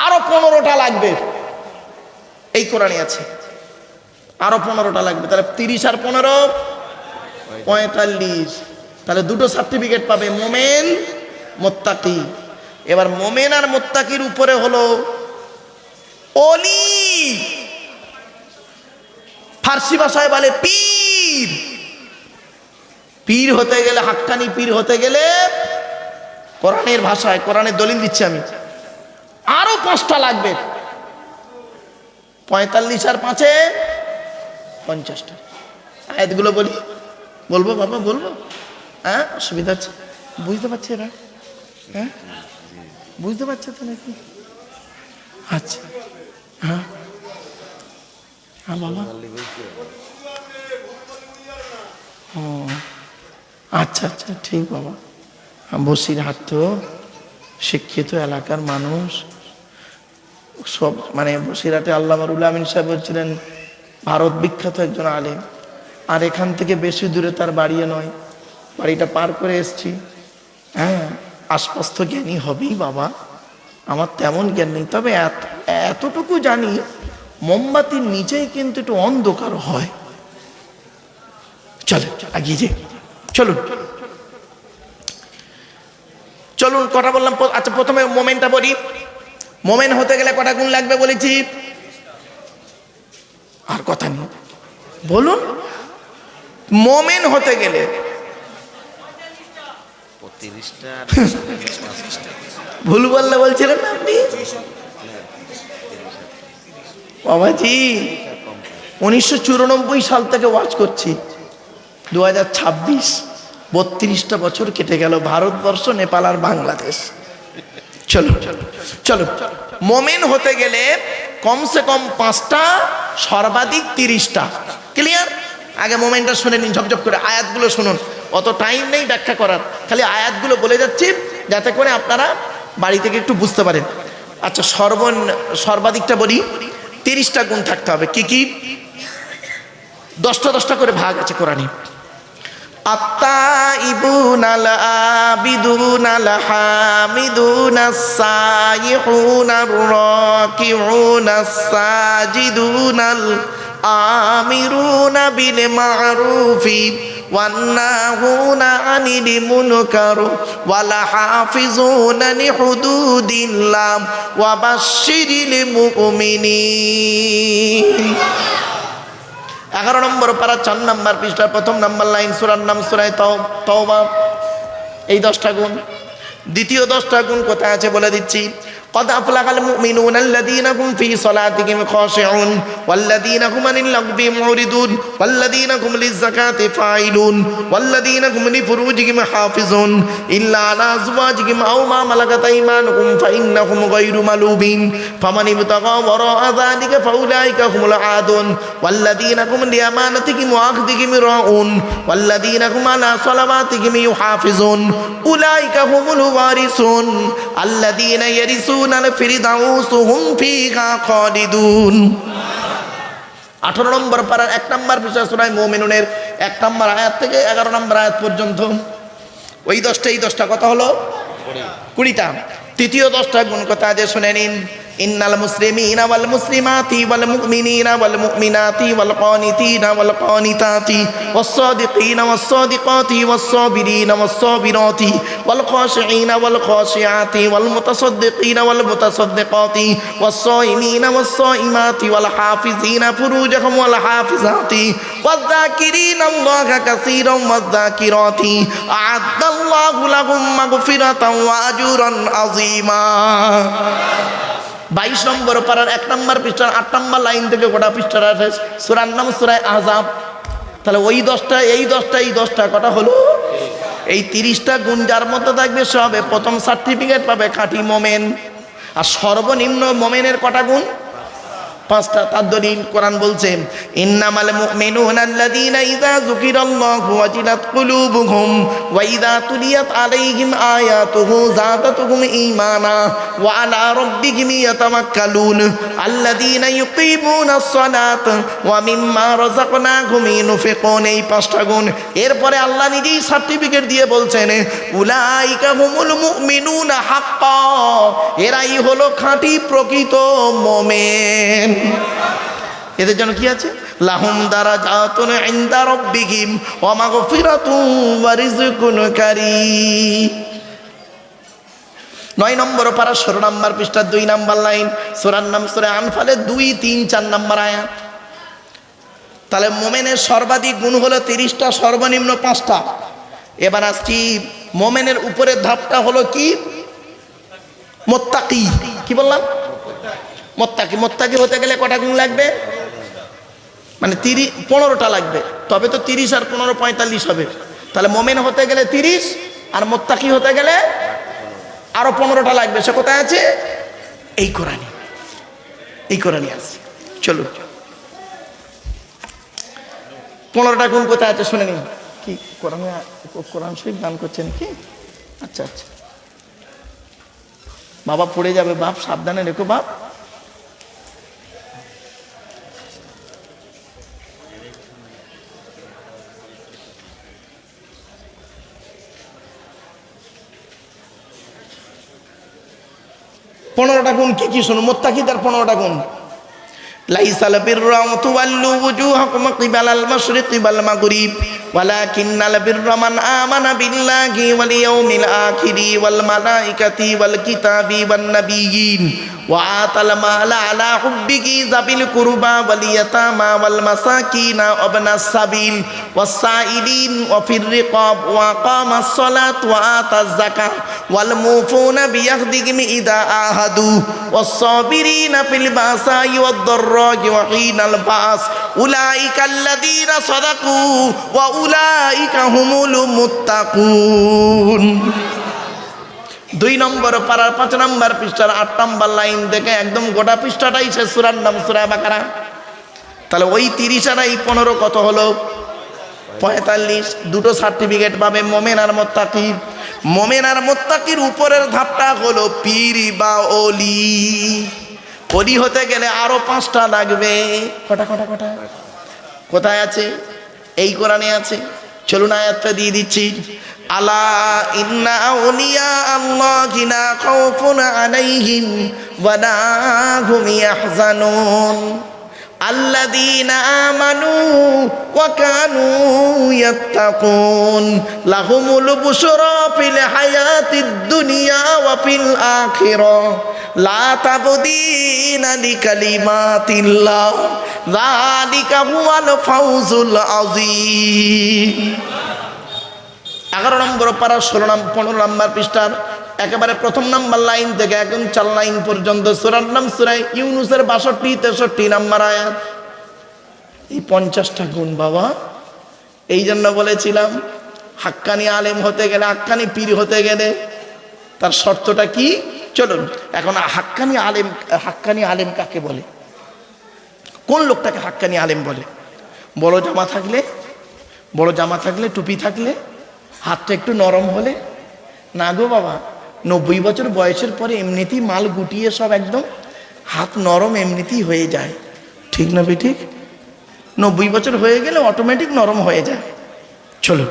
আরো 15টা লাগবে, এই কোরআনে আছে। আরো 15টা লাগবে, তাহলে 30 আর 15 45। তাহলে দুটো সার্টিফিকেট পাবে, মুমিন, মুত্তাকি। এবার মুমিন আর মুত্তাকির উপরে হলো ওলি, ফার্সি ভাষায় বলে পীর। পীর হতে গেলে, হাক্কানি পীর হতে গেলে কোরআনের ভাষায়, কোরআনের দলিল দিচ্ছি আমি, আরো 5টা লাগবে। 45 আর 5-এ 50টা। আয়াতগুলো বলি, বলবো বাবা, বলবো? হ্যাঁ, অসুবিধা আছে? বুঝতে পারছে এরা? হ্যাঁ, বুঝতে পারছে তো নাকি? আচ্ছা, হ্যাঁ হ্যাঁ বাবা, ও আচ্ছা আচ্ছা, ঠিক বাবা। বসিরহাট তো শিক্ষিত এলাকার মানুষ সব, মানে বসিরহাটে আল্লামা রুহুল আমিন সাহেব ছিলেন ভারত বিখ্যাত একজন আলেম। আর এখান থেকে বেশি দূরে তার বাড়িও নয়, বাড়িটা পার করে এসছি। হ্যাঁ, আশপাশ তো জ্ঞানী হবেই বাবা, আমার তেমন জ্ঞান নেই, তবে এতটুকু জানি মোমবাতির নিচেই কিন্তু একটু অন্ধকার হয়। চলে আগিয়ে যে, চলুন চলুন, কটা বললাম? আচ্ছা, প্রথমে মোমেনটা বলি। মোমেন হতে গেলে কটা গুণ লাগবে বলেছি? আর কথা নেই, বলুন। মোমেন হতে গেলে 30টা। ভুল বললে বলছিলেন না আপনি বাবাজি? 1994 সাল থেকে ওয়াজ করছি, 2026, 32টা বছর কেটে গেল, ভারতবর্ষ, নেপাল আর বাংলাদেশ। চলো চলো, মোমেন হতে গেলে কমসে কম 5টা, সর্বাধিক 30টা। ক্লিয়ার? আগে মোমেনটা শুনে নিন ঝপঝপ করে, আয়াতগুলো শুনুন, অত টাইম নেই ব্যাখ্যা করার, খালি আয়াতগুলো বলে যাচ্ছি যাতে করে আপনারা বাড়ি থেকে একটু বুঝতে পারেন। আচ্ছা, সর্বাধিকটা বলি, 30টা গুণ থাকতে হবে। কি কি? 10টা করে ভাগ আছে কোরআনে। আত্তাইবুনাল আবিদুনাল হামিদুনাস সাইহুনার রাকিউনাস সাজিদুনাল আমিরুনা বিল মারুফি ওয়ান্নাহুনা আনিল মুনকার ওয়াল হাফিজুনা লিহুদুদিল্লাহ ওয়া বাশশিরিল মুমিনিন। 11 নম্বর পারা, 4 নম্বর পৃষ্ঠার 1ম নম্বর লাইন, সূরার নাম সূরা তাওবা। এই 10টা গুণ। দ্বিতীয় 10টা গুণ কোথায় আছে বলে দিচ্ছি। قد أفلح المؤمنون الذين هم في صلاتهم خاشعون والذين هم عن اللغو معرضون والذين هم للزكاة فاعلون والذين هم لفروجهم حافظون إلا على أزواجهم أو ما ملكت أيمانهم فإنهم غير ملومين فمن ابتغى وراء ذلك فأولئك هم العادون والذين هم لأمانتهم وعهدهم راعون والذين هم على صلواتهم يحافظون أولئك هم الوارثون الذين يرثون 18 নম্বর পারার 1 নম্বর পৃষ্ঠা সূরা মুমিনুনের 1 নম্বর আয়াত থেকে 11 নম্বর আয়াত পর্যন্ত। ওই 10টা, এই 10টা কথা হলো 20টা। তৃতীয় 10টা গুণ কথা আছে শুনে নিন। ইন্নাল মুসলিমিনা ওয়াল মুসলিমাতি ওয়াল মুমিনিনা ওয়াল মুমিনাতি ওয়াল কানিতিনা ওয়াল কানিতাতি ওয়াস সাদিকিনা ওয়াস সাদিকাতি ওয়াস সাবিরিনা ওয়াস সাবিরাতি ওয়াল খাশিঈনা ওয়াল খাশিআতি ওয়াল মুতাসাদ্দিকিনা ওয়াল মুতাসাদ্দিকাতি ওয়াস সাইমিনা ওয়াস সাইমাতি ওয়াল হাফিজিনা ফুরুজাহুম ওয়াল হাফিজাতি ওয়াজ যাকিরিনা আল্লাহা কাসীরান ওয়াজ যাকিরাতি আ'আদ্দাল্লাহু লাহুম মাগফিরাতান ওয়া আজরান আযীমা। 22 নম্বর পারার 1 নম্বর পৃষ্ঠার 8 নম্বর লাইন থেকে গোটা পৃষ্ঠার আছে সূরার নাম সূরা আহজাব। তাহলে ওই 10টা, এই 10টা, এই 10টা কটা হলো? এই 30টা গুণ যার মধ্যে থাকবে সে হবে প্রথম সার্টিফিকেট পাবে খাঁটি মোমেন। আর সর্বনিম্ন মোমেনের কটা গুণ? পাঁচটা। তার দলিল কোরআন বলছে ইন্নামাল মুমিনুনা আল্লাযীনা ইযা যুকিরাল্লাহু ওয়াজিলাত কুলুবুহুম ওয়া ইযা তুলিয়াত আলাইহিম আয়াতুহু যাদাতুহুম ঈমানা ওয়া আলা রাব্বিহিম ইয়াতাওয়াক্কালুন আল্লাযীনা ইউকিমুনাস সালাতা ওয়া মিম্মা রাযাকনাহুম ইউনফিকুন। এই পাঁচটা গুণ। এরপরে আল্লাহ নিজেই সার্টিফিকেট দিয়ে বলছেন উলাইকা হুমুল মুমিনুনা হাক্কা, এরাই হলো খাঁটি প্রকৃত মুমিন। এদের জন্য কি আছে? লাহুম দারাজাতুন ইনদা রাব্বিহিম ওয়া মাগফিরাতুন ওয়া রিজকুন কারীম। 9 নম্বর পারা 16 নম্বর পৃষ্ঠা 2 নম্বর লাইন, সূরার নাম সূরা আনফালের 2, 3, 4 নম্বর আয়াত। তাহলে মুমিনের সর্বাধিক গুণ হলো 30টা, সর্বনিম্ন 5টা। এবার আসছি মুমিনের উপরের ধাপটা হলো কি? মুত্তাকি। কি বললাম? মুত্তাকি। মুত্তাকি হতে গেলে কটা গুণ লাগবে? মানে 15টা লাগবে, তবে তো 30 আর 15 45 হবে। তাহলে মুমিন হতে গেলে 30 আর মুত্তাকি হতে গেলে আরো 15টা লাগবে। সে কোথায় আছে? এই কোরআনে। এই কোরআনে আছে। চলো 15টা গুণ কোথায় আছে শুনে নিন। কি কোরআন শরীফ দান করছেন কি? আচ্ছা আচ্ছা, বাবা পড়ে যাবে বাপ, সাবধানে রেখো বাপ। পনেরোটা গুণ কি কি শুনুন, মুত্তাকিদের 15টা গুণ। লাইসাল বিররা আন তুওয়াল্লু ওয়ুজুহাকুম কিবালাল মাশরিকি ওয়াল মাগরিব ওয়ালাকিন্নাল বিররা মান আমানা বিল্লাহি ওয়াল ইয়াউমিল আখিরি ওয়াল মালাইকাতি ওয়াল কিতাবি ওয়ান নাবিয়্যিন ওয়া আতাল মালা আলা হুব্বিহি যাবিল কুরবা ওয়াল ইয়াতামা ওয়াল মাসাকিনা ওয়া ইবনাস সাবিল ওয়াস সাইলিন ওয়া ফির রিকাব ওয়া আকামাস সালাত ওয়া আতাজ যাকাত ওয়াল মুফুনা বিয়াহদিহিম ইযা আহাদু ওয়াস সাবিরিনা ফিল বাসাই ওয়াদ দাররা'i ওয়া হিনাল বাস উলাইকা আল্লাযীনা সাদাকু ওয়া উলাইকা হুমুল মুত্তাকুন। 2 নম্বর পারার 5 নম্বর পৃষ্ঠার 8 নম্বর লাইন থেকে একদম গোটা পৃষ্ঠাটাই সে সূরার নাম সূরা বাকারা। তাহলে ওই 30 আর এই 15 কত হলো? 45। দুটো সার্টিফিকেট পাবে মুমিন আর মুত্তাকি। মুমিন আর মুত্তাকির উপরের ধাপটা হলো পীর বা ওলি। ওলি হতে গেলে আরো 5টা লাগবে। কটা কটা কটা কোথায় আছে? এই কোরআনে আছে। চলুন আয়াতটা দিয়ে দিচ্ছি। আলা ইন্না আউলিয়া আল্লাহি লা খাউফুন আলাইহিম ওয়া লা হুম ইয়াহজানুন আল্লাযীনা আমানু ওয়া কানু ইয়াত্তাকুন লাহুমুল বুশরা ফিল হায়াতিদ দুনিয়া ওয়া ফিল আখিরাহ লা তাবদীলা লিকালিমাতিল্লাহ যালিকা হুয়াল ফাউজুল আযীম। 11 নম্বর পারা 15 নম্বর পৃষ্ঠার একেবারে 1 নম্বর লাইন থেকে একদম 4 লাইন পর্যন্ত সূরার নাম সূরা ইউনূসের 62 63 নম্বর আয়াত। এই 50টা গুণ বাবা। এই জন্য বলেছিলাম হাক্কানি আলেম হতে গেলে, হাক্কানি পীর হতে গেলে তার শর্তটা কি? চলুন এখন হাক্কানি আলেম কাকে বলে? কোন লোকটাকে হাক্কানি আলেম বলে? বড় জামা থাকলে, টুপি থাকলে, হাতটা একটু নরম হলে? না গো বাবা, 90 বছর বয়সের পরে এমনিতেই মাল গুটিয়ে সব একদম হাত নরম এমনিতেই হয়ে যায়। ঠিক না ভাই? ঠিক। 90 বছর হয়ে গেলে অটোমেটিক নরম হয়ে যায়। চলো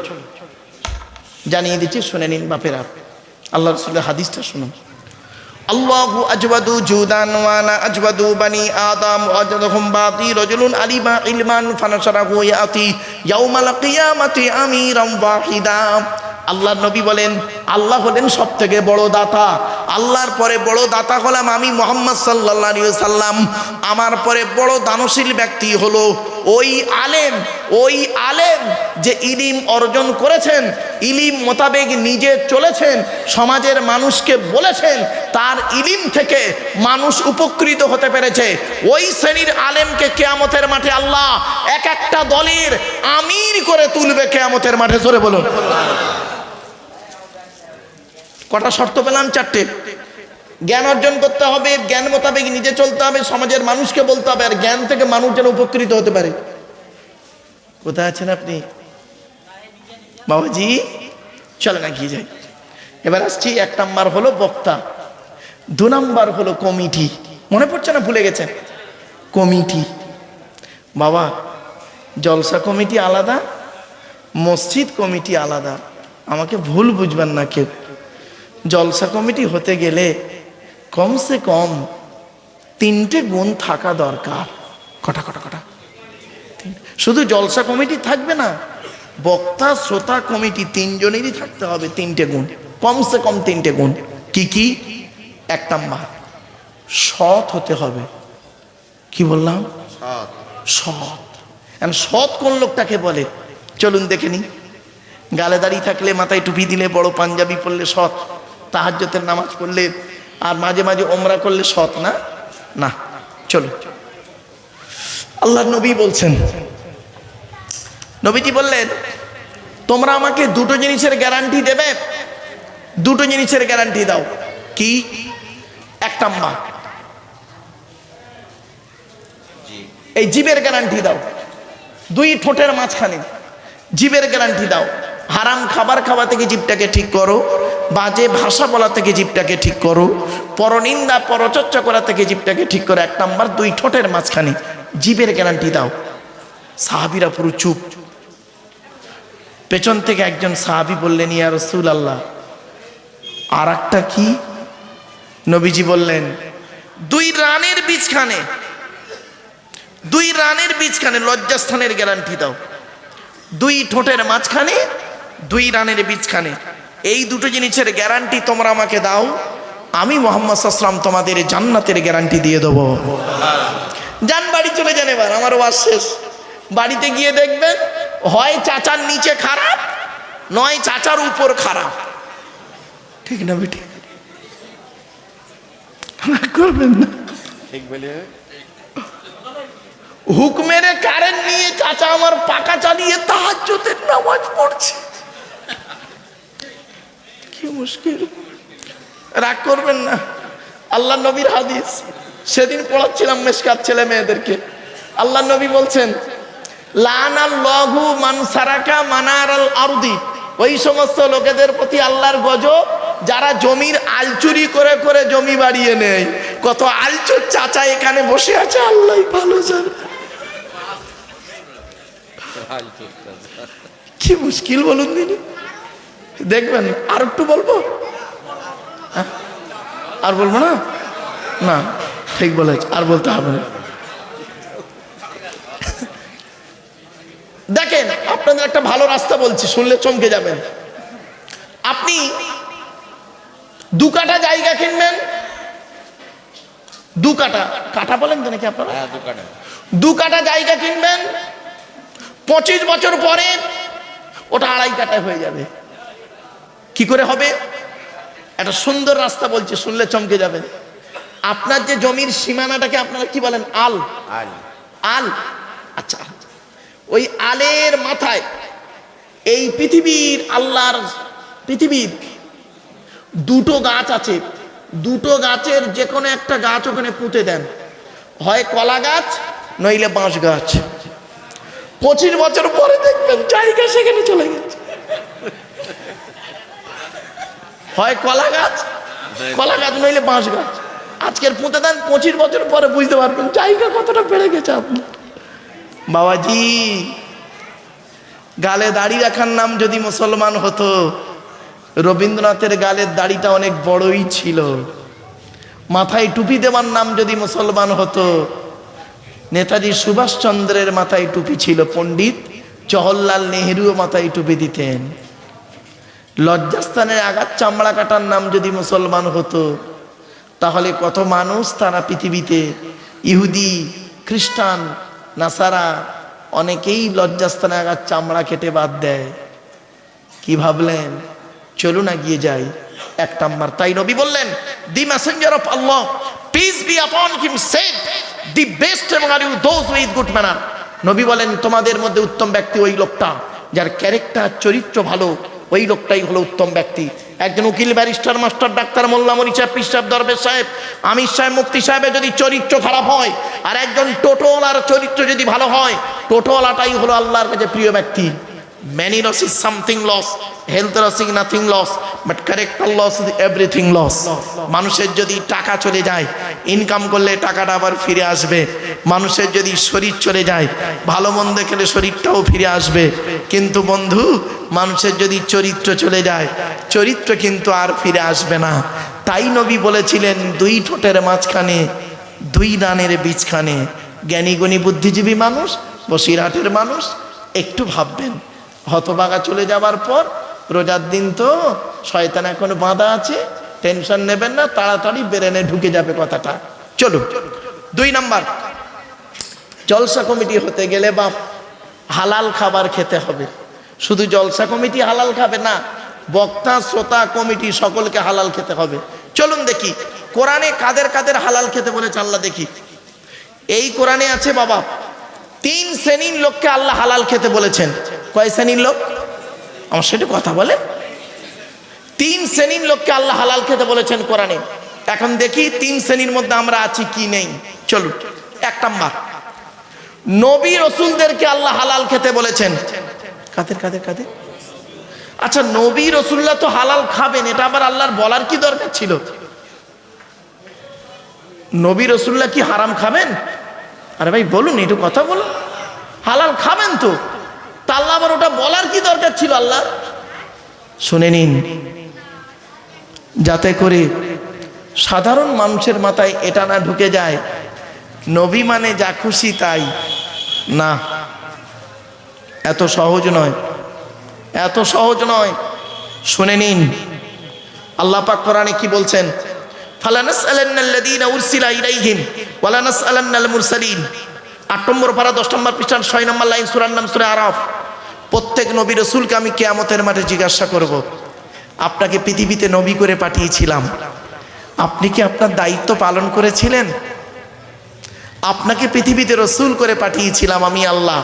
জানিয়ে দিচ্ছি, শুনে নিন বাপেরা। আল্লাহ রাসূলের হাদিসটা শুনুন। আল্লাহু আজওয়াদু জুদান ওয়া আনা আজওয়াদু বানি আদম ওয়াজদহুম বাতি রাজুলুন আলিমা ইলমান ফানাশরাহু ইয়াতি ইয়াউমাল কিয়ামাতি আমিরাম ওয়াহিদা। আল্লাহর নবী বলেন আল্লাহ হলেন সবথেকে বড় দাতা। আল্লাহর পরে বড় দাতা হলাম আমি মুহাম্মদ সাল্লাল্লাহু আলাইহি ওয়াসাল্লাম। আমার পরে বড় দানশীল ব্যক্তি হলো ওই আলেম যে ইলম অর্জন করেছেন, ইলম মোতাবেক নিজে চলেছেন, সমাজের মানুষকে বলেছেন, তার ইলম থেকে মানুষ উপকৃত হতে পেরেছে। ওই শ্রেণীর আলেমকে কিয়ামতের মাঠে আল্লাহ এক একটা দলের আমির করে তুলবে কিয়ামতের মাঠে। জোরে বলুন। কটা শর্ত পেলাম? 4টে। জ্ঞান অর্জন করতে হবে, জ্ঞান মোতাবেক নিজে চলতে হবে, সমাজের মানুষকে বলতে হবে, আর জ্ঞান থেকে মানুষ যেন উপকৃত হতে পারে। কোথায় আছেন আপনি বাবাজি? চলে না গিয়ে যাই। এবার আসছি, 1 নাম্বার হলো বক্তা, 2 নাম্বার হলো কমিটি। মনে পড়ছে না, ভুলে গেছেন? কমিটি। বাবা, জলসা কমিটি আলাদা, মসজিদ কমিটি আলাদা। আমাকে ভুল বুঝবেন না কেউ। জলসা কমিটি হতে গেলে কমসে কম 3টে গুণ থাকা দরকার। কটা কটা কটা? শুধু জলসা কমিটি থাকবে না, বক্তা শ্রোতা কমিটি 3 জনেরই থাকতে হবে 3টে গুণ, কমসে কম 3টে গুণ। কি কি? 1 নাম্বার, সৎ হতে হবে। কি বললাম? সৎ। সৎ। সৎ কোন লোকটাকে বলে চলুন দেখে নি। গালে দাঁড়িয়ে থাকলে, মাথায় টুপি দিলে, বড় পাঞ্জাবি পরলে সৎ, তাহাজ্জুদের নামাজ পড়লে আর মাঝে মাঝে ওমরা করলে সৎ না? না। চলুন, আল্লাহর নবী বলছেন, নবীজি বললেন, তোমরা আমাকে 2টো জিনিসের গ্যারান্টি দেবে, 2টো জিনিসের গ্যারান্টি দাও। কি? 1 নাম্বার, এই জিভের গ্যারান্টি দাও। 2 ঠোঁটের মাঝখানে জিভের গ্যারান্টি দাও। হারাম খাবার খাওয়া থেকে জিভটাকে ঠিক করো, বাজে ভাষা বলা থেকে জিভটাকে ঠিক করো, পরনিন্দা পরচর্চা করা থেকে জিভটাকে ঠিক করো। 1 নাম্বার, 2 ঠোঁটের মাঝখানে জিভের গ্যারান্টি দাও। সাহাবীরা পুরো চুপ। পেছন থেকে একজন সাহাবী বললেন, ইয়া রাসূলুল্লাহ, আর একটা কি? নবীজি বললেন, 2 রানের বীজখানে, 2 রানের বীজখানে লজ্জাস্থানের গ্যারান্টি দাও। 2 ঠোঁটের মাঝখানে, 2 রানের বীজখানে, এই 2টো জিনিসের গ্যারান্টি তোমরা আমাকে দাও, আমি মুহাম্মদ সাল্লাল্লাহু আলাইহি ওয়াসাল্লাম তোমাদের জান্নাতের গ্যারান্টি দিয়ে দেবো। যান বাড়ি চলে যান। এবার আমার ওয়াজ শেষ। বাড়িতে গিয়ে দেখবেন, হয় চাচার নিচে খারাপ, নয় চাচার উপর খারাপ। ঠিক না বেটি? করবেন না, ঠিক বলে। হুকমের কারেন্ট নিয়ে চাচা আমার পাকা চালিয়ে তাহাজ্জুদের নামাজ পড়ছে। কি মুশকিল! রাগ করবেন না, আল্লাহ নবীর হাদিস সেদিন পড়াচ্ছিলাম মেশকাত ছেলে মেয়েদেরকে। আল্লাহ নবী বলছেন, লানাল্লাহু মান সারাকা মানারাল আরদি, ওই সমস্ত লোকেদের প্রতি আল্লাহর গজব যারা জমির আল চুরি করে করে জমি বাড়িয়ে নেয়। কত আলচোর চাচা এখানে বসে আছে, আল্লাহই ভালো জানে। কি মুশকিল বলুন দিনি। দেখবেন, আর একটু বলবো? আর বলবো না? না, ঠিক বলেছ, আর বলতে হবে না। দেখেন, আপনাদের একটা ভালো রাস্তা বলছি, শুনলে চমকে যাবেন। আপনি 2 কাঠা জায়গা কিনবেন, 2 কাঠা, কাঠা বলেন তো নাকি আপনারা? 2 কাঠা জায়গা কিনবেন, 25 বছর পরে ওটা 2.5 কাঠায় হয়ে যাবে। কি করে হবে? একটা সুন্দর রাস্তা বলছি, শুনলে চমকে যাবেন। আপনার যে জমির সীমানাটাকে আপনারা কি বলেন? আল। আল। আচ্ছা, ওই আলের মাথায় এই পৃথিবীর, আল্লাহর পৃথিবীর 2টো গাছ আছে। 2টো গাছের যে কোনো একটা গাছ ওখানে পুঁতে দেন, হয় কলা গাছ নইলে বাঁশ গাছ। 25 বছর পরে দেখবেন জায়গা সেখানে চলে গেছে। হয় কলা গাছ, কলা গাছ নইলে বাঁশ গাছ। আজকের পুঁতে দেন, 25 বছর পরে বুঝতে পারবেন জায়গা কতটা বেড়ে গেছে আপনার। বাবাজি, গালে দাড়ি রাখার নাম যদি মুসলমান হতো, রবীন্দ্রনাথের গালের দাড়িটা অনেক বড়ই ছিল। মাথায় টুপি দেওয়ার নাম যদি মুসলমান হতো, নেতাজি সুভাষচন্দ্রের মাথায় টুপি ছিল, পণ্ডিত জওহরলাল নেহরুও মাথায় টুপি দিতেন। লজ্জাস্থানের আঘাত চামড়া কাটার নাম যদি মুসলমান হতো, তাহলে কত মানুষ তারা পৃথিবীতে, ইহুদি, খ্রিস্টান, নাসারা, অনেকেই লজ্জাস্থানে আঘাত চামড়া কেটে বাদ দেয়। কি ভাবলেন? চলুন এগিয়ে যাই। 1 নাম্বার, তাই নবী বললেন, the messenger of Allah peace be upon him said, the best among are you those with good manner. নবী বলেন, তোমাদের মধ্যে উত্তম ব্যক্তি ওই লোকটা যার ক্যারেক্টার, চরিত্র ভালো, ওই লোকটাই হলো উত্তম ব্যক্তি। একজন উকিল, ব্যারিস্টার, মাস্টার, ডাক্তার, মোল্লা, মৌলভী সাহেব, পীর সাহেব, দরবেশ সাহেব, আমির সাহেব, মুফতি সাহেবের যদি চরিত্র খারাপ হয়, আর একজন টোটোওয়ালার চরিত্র যদি ভালো হয়, টোটোওয়ালাটাই হলো আল্লাহর কাছে প্রিয় ব্যক্তি। Many loss is something loss, health loss is nothing loss, but character loss is everything loss. মানুষের যদি টাকা চলে যায়, ইনকাম করলে টাকাটা আবার ফিরে আসবে। মানুষের যদি শরীর চলে যায়, ভালো মন্দ খেলে শরীরটাও ফিরে আসবে। কিন্তু বন্ধু, মানুষের যদি চরিত্র চলে যায়, চরিত্র কিন্তু আর ফিরে আসবে না। তাই নবী বলেছিলেন, দুই ঠোঁটের মাঝখানে, দুই দানের বীজখানে। জ্ঞানী গুণী বুদ্ধিজীবী মানুষ, বসিরহাটের মানুষ একটু ভাববেন, হতবাগা চলে যাবার পর, রোজার দিন তো, শয়তান এখন বাঁধা আছে, টেনশন নেবেন না, তাড়াতাড়ি ব্রেনে ঢুকে যাবে কথাটা। চলুন, 2 নাম্বার, জলসা কমিটি হতে গেলে বাপ হালাল খাবার খেতে হবে। শুধু জলসা কমিটি হালাল খাবে না, বক্তা, শ্রোতা, কমিটি সকলকে হালাল খেতে হবে। চলুন দেখি কোরআনে কাদের কাদের হালাল খেতে বলেছে আল্লাহ। দেখি এই কোরআনে আছে বাবা 3 শ্রেণীর লোককে আল্লাহ হালাল খেতে বলেছেন। কয় শ্রেণীর লোক? আমার সেটা কথা বলে। 3 শ্রেণীর লোককে আল্লাহ হালাল খেতে বলেছেন কোরআনে। এখন দেখি 3 শ্রেণীর মধ্যে আমরা আছি কি নেই। চলুন, 1 নাম্বার, নবী রসুলদেরকে আল্লাহ হালাল খেতে বলেছেন। কাদের কাদের কাদের? আচ্ছা, নবী রসুল্লাহ তো হালাল খাবেন, এটা আবার আল্লাহর বলার কি দরকার ছিল? নবী রসুল্লাহ কি হারাম খাবেন? আরে ভাই বলুন, একটু কথা বলুন। হালাল খাবেন তো, তা আল্লাহ আবার ওটা বলার কি দরকার ছিল? আল্লাহ শুনে নিন, যাতে করে সাধারণ মানুষের মাথায় এটা না ঢুকে যায় নবী মানে যা খুশি তাই। না, এত সহজ নয়, এত সহজ নয়। শুনে নিন, আল্লাহ পাক কোরআনে কি বলছেন? ফালানাসআলান্নাল্লাযীনা উরসিলা ইলাইহিম ওয়ালানাসআলান্নাল মুরসালিন। 8 নম্বর পারা 10 নম্বর পৃষ্ঠা 6 নম্বর লাইন, সূরার নাম সূরা আরাফ। প্রত্যেক নবী রসুলকে আমি কিয়ামতের মাঠে জিজ্ঞাসা করব, আপনাকে পৃথিবীতে নবী করে পাঠিয়েছিলাম, আপনি কি আপনার দায়িত্ব পালন করেছিলেন? আপনাকে পৃথিবীতে রসুল করে পাঠিয়েছিলাম আমি আল্লাহ,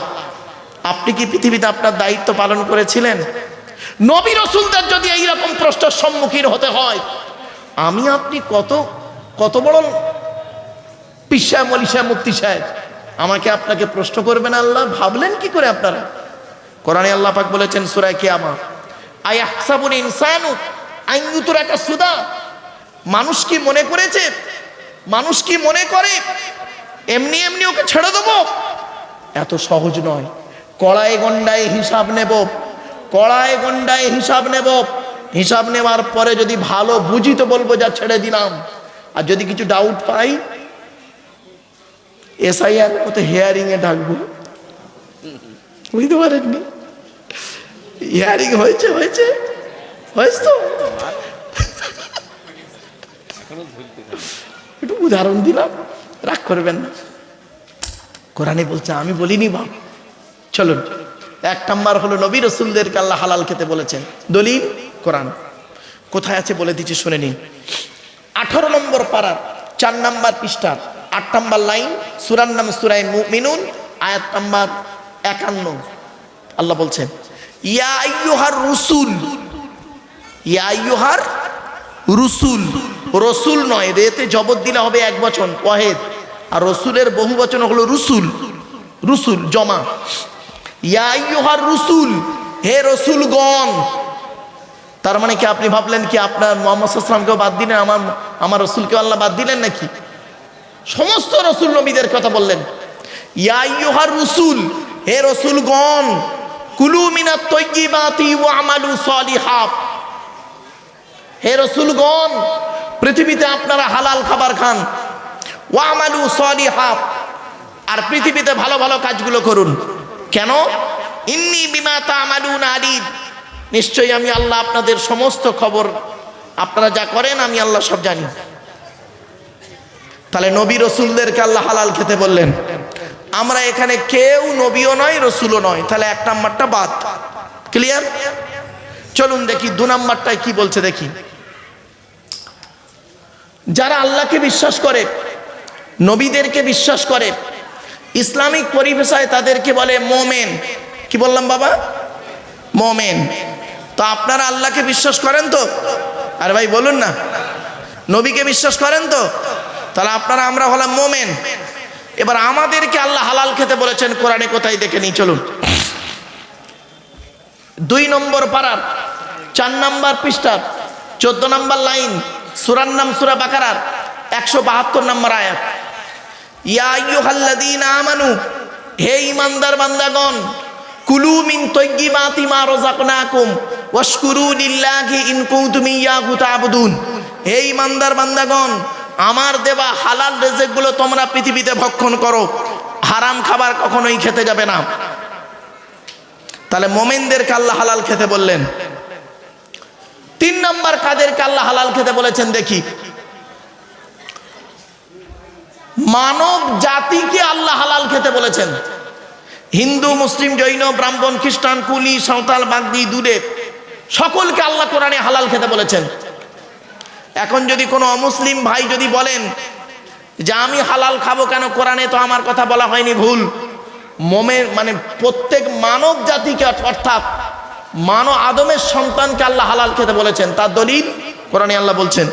আপনি কি পৃথিবীতে আপনার দায়িত্ব পালন করেছিলেন? নবী রসুলদের যদি এইরকম প্রশ্নের সম্মুখীন হতে হয়, আমি আপনি কত কত বড় পীর সাহেব, মৌলভী সাহেব, মুফতি সাহেব, আমাকে আপনাকে প্রশ্ন করবেন আল্লাহ? ভাবলেন কি করে আপনারা? কোরআনে আল্লাহ পাক বলেছেন সূরা কিয়ামা, আয়াহসাবুল ইনসানু আন ইউতরাকা সুদা। মানুষ কি মনে করেছে, মানুষ কি মনে করে এমনি এমনি ওকে ছেড়ে দেবো? এত সহজ নয়। কড়াই গন্ডায় হিসাব নেব, কড়াই গন্ডায় হিসাব নেব। হিসাব নেওয়ার পরে যদি ভালো বুঝি তো বলবো যা ছেড়ে দিলাম, আর যদি কিছু ডাউট পাই এসআইআর মতো হিয়ারিং এ ডাকবো। বুঝতে পারেননি? হিয়ারিং হয়েছে হয়েছে হয়েছে তো, একটু উদাহরণ দিলাম, রাগ করবেন না। কোরআনে বলছে, আমি বলিনি বাপ। চলুন, 1 নাম্বার হলো নবী রসুলদেরকে আল্লাহ হালাল খেতে বলেছেন। দলিল কোরআন কোথায় আছে বলে দিচ্ছি, শুনে নিন। 18 নম্বর পারা 4 নম্বর পৃষ্ঠা 8 নম্বর লাইন, সূরার নাম সূরা মুমিনুন, আয়াত নাম্বার 51। আল্লাহ বলছেন, ইয়া আইয়ুহার রসুল, ইয়া আইয়ুহার রসুল। রসুল নয়, রেতে জবর দিলে হবে 1 বচন ওয়াহেদ, আর রসুলের বহু বচন হলো রসুল, রসুল জমা। ইয়া আইয়ুহার রসুল, হে রসুলগণ। তার মানে কি আপনি ভাবলেন কি আপনার মুহাম্মদ সাল্লাল্লাহু আলাইহি ওয়াসাল্লামকেও বাদ দিলেন, আমার রসুলকে আল্লাহ বাদ দিলেন নাকি? সমস্ত রসুল নবীদের কথা বললেন। ইয়া আইয়ুহার রসুল, হে রসুলগণ, কুলু মিনাত তাইয়্যিবাতি ওয়া আমালু সালিহাত। হে রসুলগণ, পৃথিবীতে আপনারা হালাল খাবার খান, ওয়া আমালু সালিহাত, আর পৃথিবীতে ভালো ভালো কাজগুলো করুন। কেন? ইন্নী বিমা তা'মালুনা আলিম, নিশ্চয়ই আমি আল্লাহ আপনাদের সমস্ত খবর, আপনারা যা করেন আমি আল্লাহ সব জানি। তাহলে নবী রসুলদেরকে আল্লাহ হালাল খেতে বললেন। আমরা এখানে কেউ নবীও নয়, রসুলও নয়, তাহলে 1 নাম্বারটা বাদ। ক্লিয়ার? চলুন দেখি 2 নাম্বারটায় কি বলছে দেখি। যারা আল্লাহকে বিশ্বাস করে, নবীদেরকে বিশ্বাস করে, ইসলামিক পরিভাষায় তাদেরকে বলে মোমেন। কি বললাম বাবা? মোমেন। তো আপনারা আল্লাহকে বিশ্বাস করেন তো? আরে ভাই বলুন না, নবীকে বিশ্বাস করেন তো? তাহলে আপনারা আমরা হলাম মোমেন। এবার আমাদেরকে আল্লাহ হালাল খেতে বলেছেন কোরআনে কোথায় দেখে নিই চলুন। 2 নম্বর পারার 4 নম্বর পৃষ্ঠার 14 নম্বর লাইন, সূরার নাম সূরা বাকারার 172 নম্বর আয়াত। ইয়া আইয়ুহাল্লাযীনা আমানু, হে ঈমানদার বান্দাগণ, কুলু মিন তাইয়্যিবাতি মা রাযাকনাকুম ওয়াশকুরু লিল্লাহি ইন কুনতুম ইয়্যাহু তা'বুদুন। হে ঈমানদার বান্দাগণ, আমার দেওয়া হালাল রিজিকগুলো তোমরা পৃথিবীতে ভক্ষণ করো, হারাম খাবার কখনোই খেতে যাবে না। তাহলে মুমিনদেরকে আল্লাহ হালাল খেতে বললেন। 3 নম্বর কাদেরকে আল্লাহ হালাল খেতে বলেছেন দেখি। মানব জাতিকে আল্লাহ হালাল খেতে বলেছেন। হিন্দু, মুসলিম, জৈন, ব্রাহ্মণ, খ্রিস্টান, কুলি, সাঁওতাল, বাগদি, দুলে সকলকে আল্লাহ কোরআনে হালাল খেতে বলেছেন। এখন যদি কোনো অমুসলিম ভাই যদি বলেন যে আমি হালাল খাবো কেন, কোরআনে তো আমার কথা বলা হয়নি, ভুল। মানে প্রত্যেক মানব জাতিকে অর্থাৎ আদমের সন্তানকে আল্লাহ হালাল খেতে বলেছেন। তার দলিল কোরআনে আল্লাহ বলছেন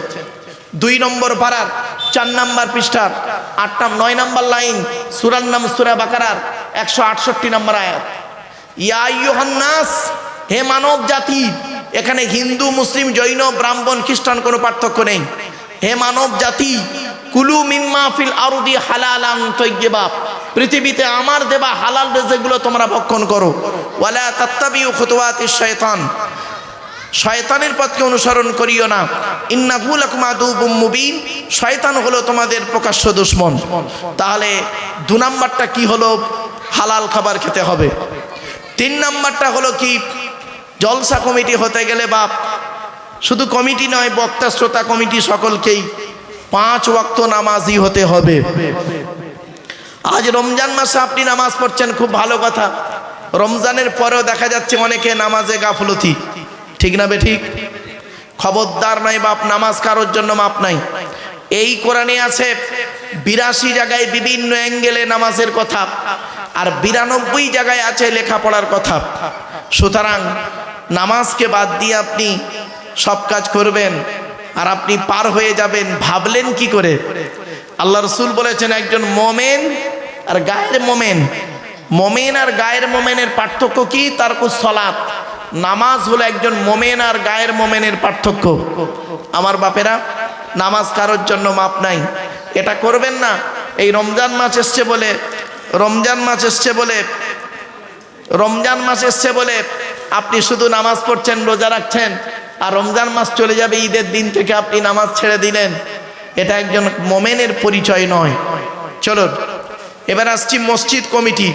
2 নম্বর পারার 4 নম্বর পৃষ্ঠার 9 নম্বর লাইন, সূরার নাম সূরা বাকারার 168 নম্বর আয়াত। ইয়া আইয়ুহান নাস, হে মানব জাতি। এখানে হিন্দু, মুসলিম, জৈন, ব্রাহ্মণ, খ্রিস্টান কোনো পার্থক্য নেই। হে মানব জাতি, কুলু মিম্মা ফিল আরদি হালালান তাইয়্যিবা, পৃথিবীতে আমার দেওয়া হালাল রিজিকগুলো তোমরা ভক্ষণ করো। ওয়ালা তাত্তাবিউ খুতুওয়াতিশ শায়তান, শয়তানের পথকে অনুসরণ করিও না। ইন্নাহু লাকুম আদুউম মুবিন, শয়তান হলো তোমাদের প্রকাশ্য দুশমন। তাহলে 2 নম্বরটা কি হলো? হালাল খাবার খেতে হবে। 3 নম্বরটা হলো কি? জলসা কমিটি হতে গেলে বাপ, শুধু কমিটি নয়, বক্তা, শ্রোতা, কমিটি সকলকেই 5 ওয়াক্ত নামাজি হতে হবে। আজ রমজান মাসে আপনি নামাজ পড়ছেন, খুব ভালো কথা। রমজানের পরেও দেখা যাচ্ছে অনেকে নামাজে গাফলতি, ঠিক না বে ঠিক? খবরদার নাই বাপ, নামাজ কারোর জন্য মাপ নাই। এই কোরআনে আছে 82 জায়গায় বিভিন্ন অ্যাঙ্গেলে নামাজের কথা, আর 92 জায়গায় আছে লেখাপড়ার কথা। সুতরাং নামাজকে বাদ দিয়ে আপনি সব কাজ করবেন আর আপনি পার হয়ে যাবেন, ভাবলেন কি করে? আল্লাহ রাসূল বলেছেন একজন মোমেন আর গায়ের মোমেন, মোমেন আর গায়ের মোমেনের পার্থক্য কি? তারকুস সালাত, নামাজ হলো একজন মোমেন আর গায়ের মোমেনের পার্থক্য। আমার বাপেরা, নামাজ কারোর জন্য মাপ নাই, এটা করবেন না। এই রমজান মাস এসছে বলে, রমজান মাস এসছে বলে আপনি শুধু নামাজ পড়ছেন, রোজা রাখছেন, আর রমজান মাস চলে যাবে, ঈদের দিন থেকে আপনি নামাজ ছেড়ে দিলেন, এটা একজন মোমেনের পরিচয় নয়। চলুন এবার আসছি মসজিদ কমিটি।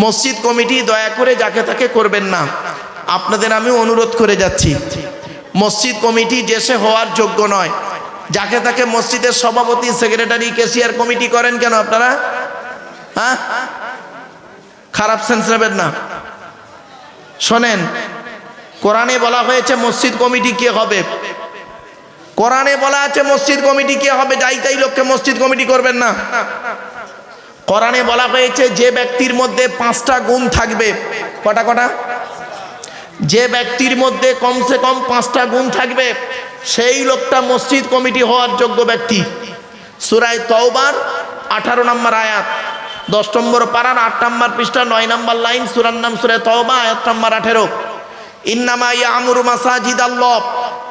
মসজিদ কমিটি দয়া করে যাকে তাকে করবেন না, আপনাদের আমি অনুরোধ করে যাচ্ছি। মসজিদ কমিটি যে সে হওয়ার যোগ্য নয়। যাকে তাকে মসজিদের সভাপতি, সেক্রেটারি, ক্যাশিয়ার কমিটি করেন কেন আপনারা? হ্যাঁ, খারাপ সেন্স নেবেন না। শোনেন, কোরআনে বলা হয়েছে মসজিদ কমিটি কে হবে। কোরআনে বলা আছে মসজিদ কমিটি কে হবে, যাই তাই লোককে মসজিদ কমিটি করবেন না। কোরআনে বলা হয়েছে যে ব্যক্তির মধ্যে 5টা গুণ থাকবে। কটা? যে ব্যক্তির মধ্যে কমসে কম 5টা গুণ থাকবে, সেই লোকটা মসজিদ কমিটি হওয়ার যোগ্য ব্যক্তি। সূরা তাওবার 18 নম্বর আয়াত, 10 নম্বর পারার 8 নম্বর পৃষ্ঠা 9 নম্বর লাইন, সূরার নাম সূরা তাওবা, আয়াত নম্বর 18। ইন্নামা ইয়ামুরু মাসাজিদাল্লাহ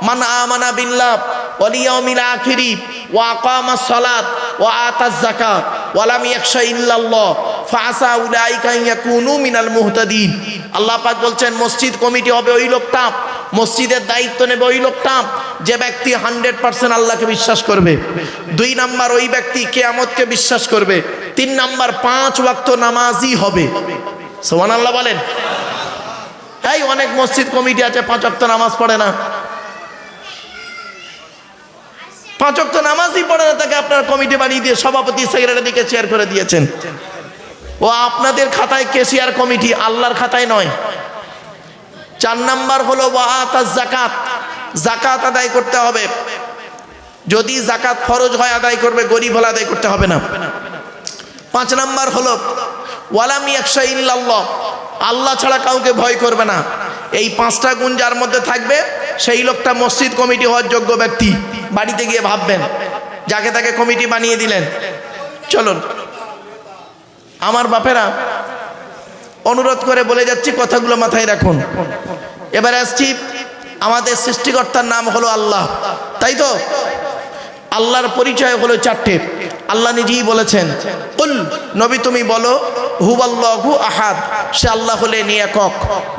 মান আমানা বিল্লাহ ওয়াল ইয়াউমিল আখির ওয়া আকামাস সালাত ওয়া আতাজ যাকাত ওয়া লাম ইয়াখশা ইল্লাল্লাহ ফাআসা উলাইকা ইয়াকুনু মিনাল মুহতাদিন। আল্লাহ পাক বলছেন মসজিদ কমিটি হবে ওই লোকটা, মসজিদের দায়িত্ব নেবে ওই লোকটা যে ব্যক্তি 100% আল্লাহকে বিশ্বাস করবে। 2 নাম্বার, ওই ব্যক্তি কিয়ামতকে বিশ্বাস করবে। 3 নাম্বার, 5 ওয়াক্ত নামাজি হবে। সুবহানাল্লাহ বলেন। এই অনেক মসজিদ কমিটি আছে 5 ওয়াক্ত নামাজ পড়ে না, 5 ওয়াক্ত নামাজই পড়ে না, তাকে আপনার কমিটি বানিয়ে দিয়ে সভাপতি, সেক্রেটারিকে চেয়ার করে দিয়েছেন। ও আপনাদের খাতায় ক্যাশিয়ার কমিটি, আল্লাহর খাতায় নয়। 4 নাম্বার হলো ওয়াতাজ যাকাত, যাকাত আদায় করতে হবে। যদি যাকাত ফরজ হয় আদায় করবে, গরিব হলে আদায় করতে হবে না। 5 নাম্বার হলো ওয়ালাম ইয়াখশা ইল্লাল্লাহ, আল্লাহ ছাড়া কাউকে ভয় করবে না। এই 5টা গুণ যার মধ্যে থাকবে সেই লোকটা মসজিদ কমিটি হওয়ার যোগ্য ব্যক্তি। বাড়িতে গিয়ে ভাববেন, যাকে তাকে কমিটি বানিয়ে দিলেন। চলুন আমার বাপেরা, অনুরোধ করে বলে যাচ্ছি, কথাগুলো মাথায় রাখুন। এবারে আসছি, আমাদের সৃষ্টিকর্তার নাম হলো আল্লাহ, তাই তো? আল্লাহর পরিচয় হলো 4টে। আল্লাহ নিজেই বলেছেন, কুল, নবী তুমি বলো, হুয়াল্লাহু আহাদ, সে আল্লাহ হলেন একক।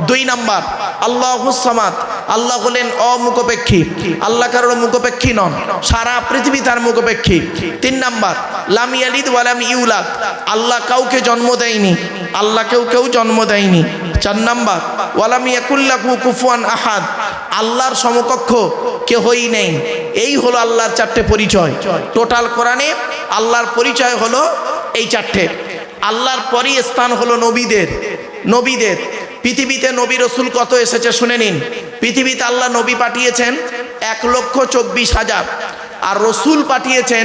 2 নাম্বার, আল্লাহুস সামাদ, আল্লাহ হলেন অমুখপেক্ষী, আল্লাহ কারোর মুখপেক্ষী নন, সারা পৃথিবী তার মুখপেক্ষী। 3 নাম্বার, লাম ইয়ালিদ ওয়া লাম ইউলাদ, আল্লাহ কাউকে জন্ম দেয়নি, আল্লাহ কেউ জন্ম দেয়নি। 4 নাম্বার, ওয়ালাম ইয়াকুল লাহু কুফুয়ান আহাদ, আল্লাহর সমকক্ষ কেউই নেই। এই হলো আল্লাহর 4টে পরিচয়। টোটাল কোরআনে আল্লাহর পরিচয় হলো এই 4টে। আল্লাহর পরই স্থান হলো নবীদের। পৃথিবীতে নবী রসুল কত এসেছে শুনে নিন। পৃথিবীতে আল্লাহ নবী পাঠিয়েছেন 1,24,000, আর রসুল পাঠিয়েছেন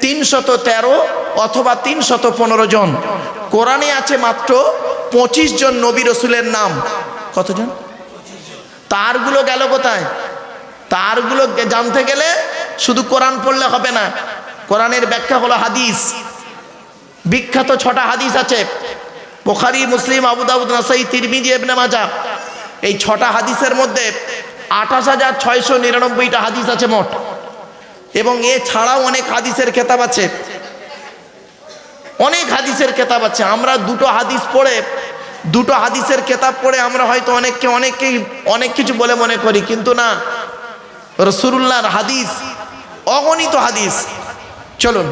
313 অথবা 315 জন। কোরআনে আছে মাত্র 25 জন নবী রসুলের নাম। কতজন? তারগুলো গেল কোথায়? তারগুলো জানতে গেলে শুধু কোরআন পড়লে হবে না, কোরআনের ব্যাখ্যা হলো হাদিস। বিখ্যাত 6টা হাদিস আছে, বুখারী, মুসলিম, আবু দাউদ, নাসাই, তিরমিজি, ইবনে মাজাহ। এই 6টা হাদিসের মধ্যে 28,699টা হাদিস আছে মোট, এবং এছাড়াও অনেক হাদিসের কেতাব আছে, অনেক হাদিসের কেতাব আছে। আমরা দুটো হাদিসের কেতাব পড়ে আমরা হয়তো অনেককেই অনেক কিছু বলে মনে করি, কিন্তু না, রাসূলুল্লাহর হাদিস অগণিত হাদিস। চলুন,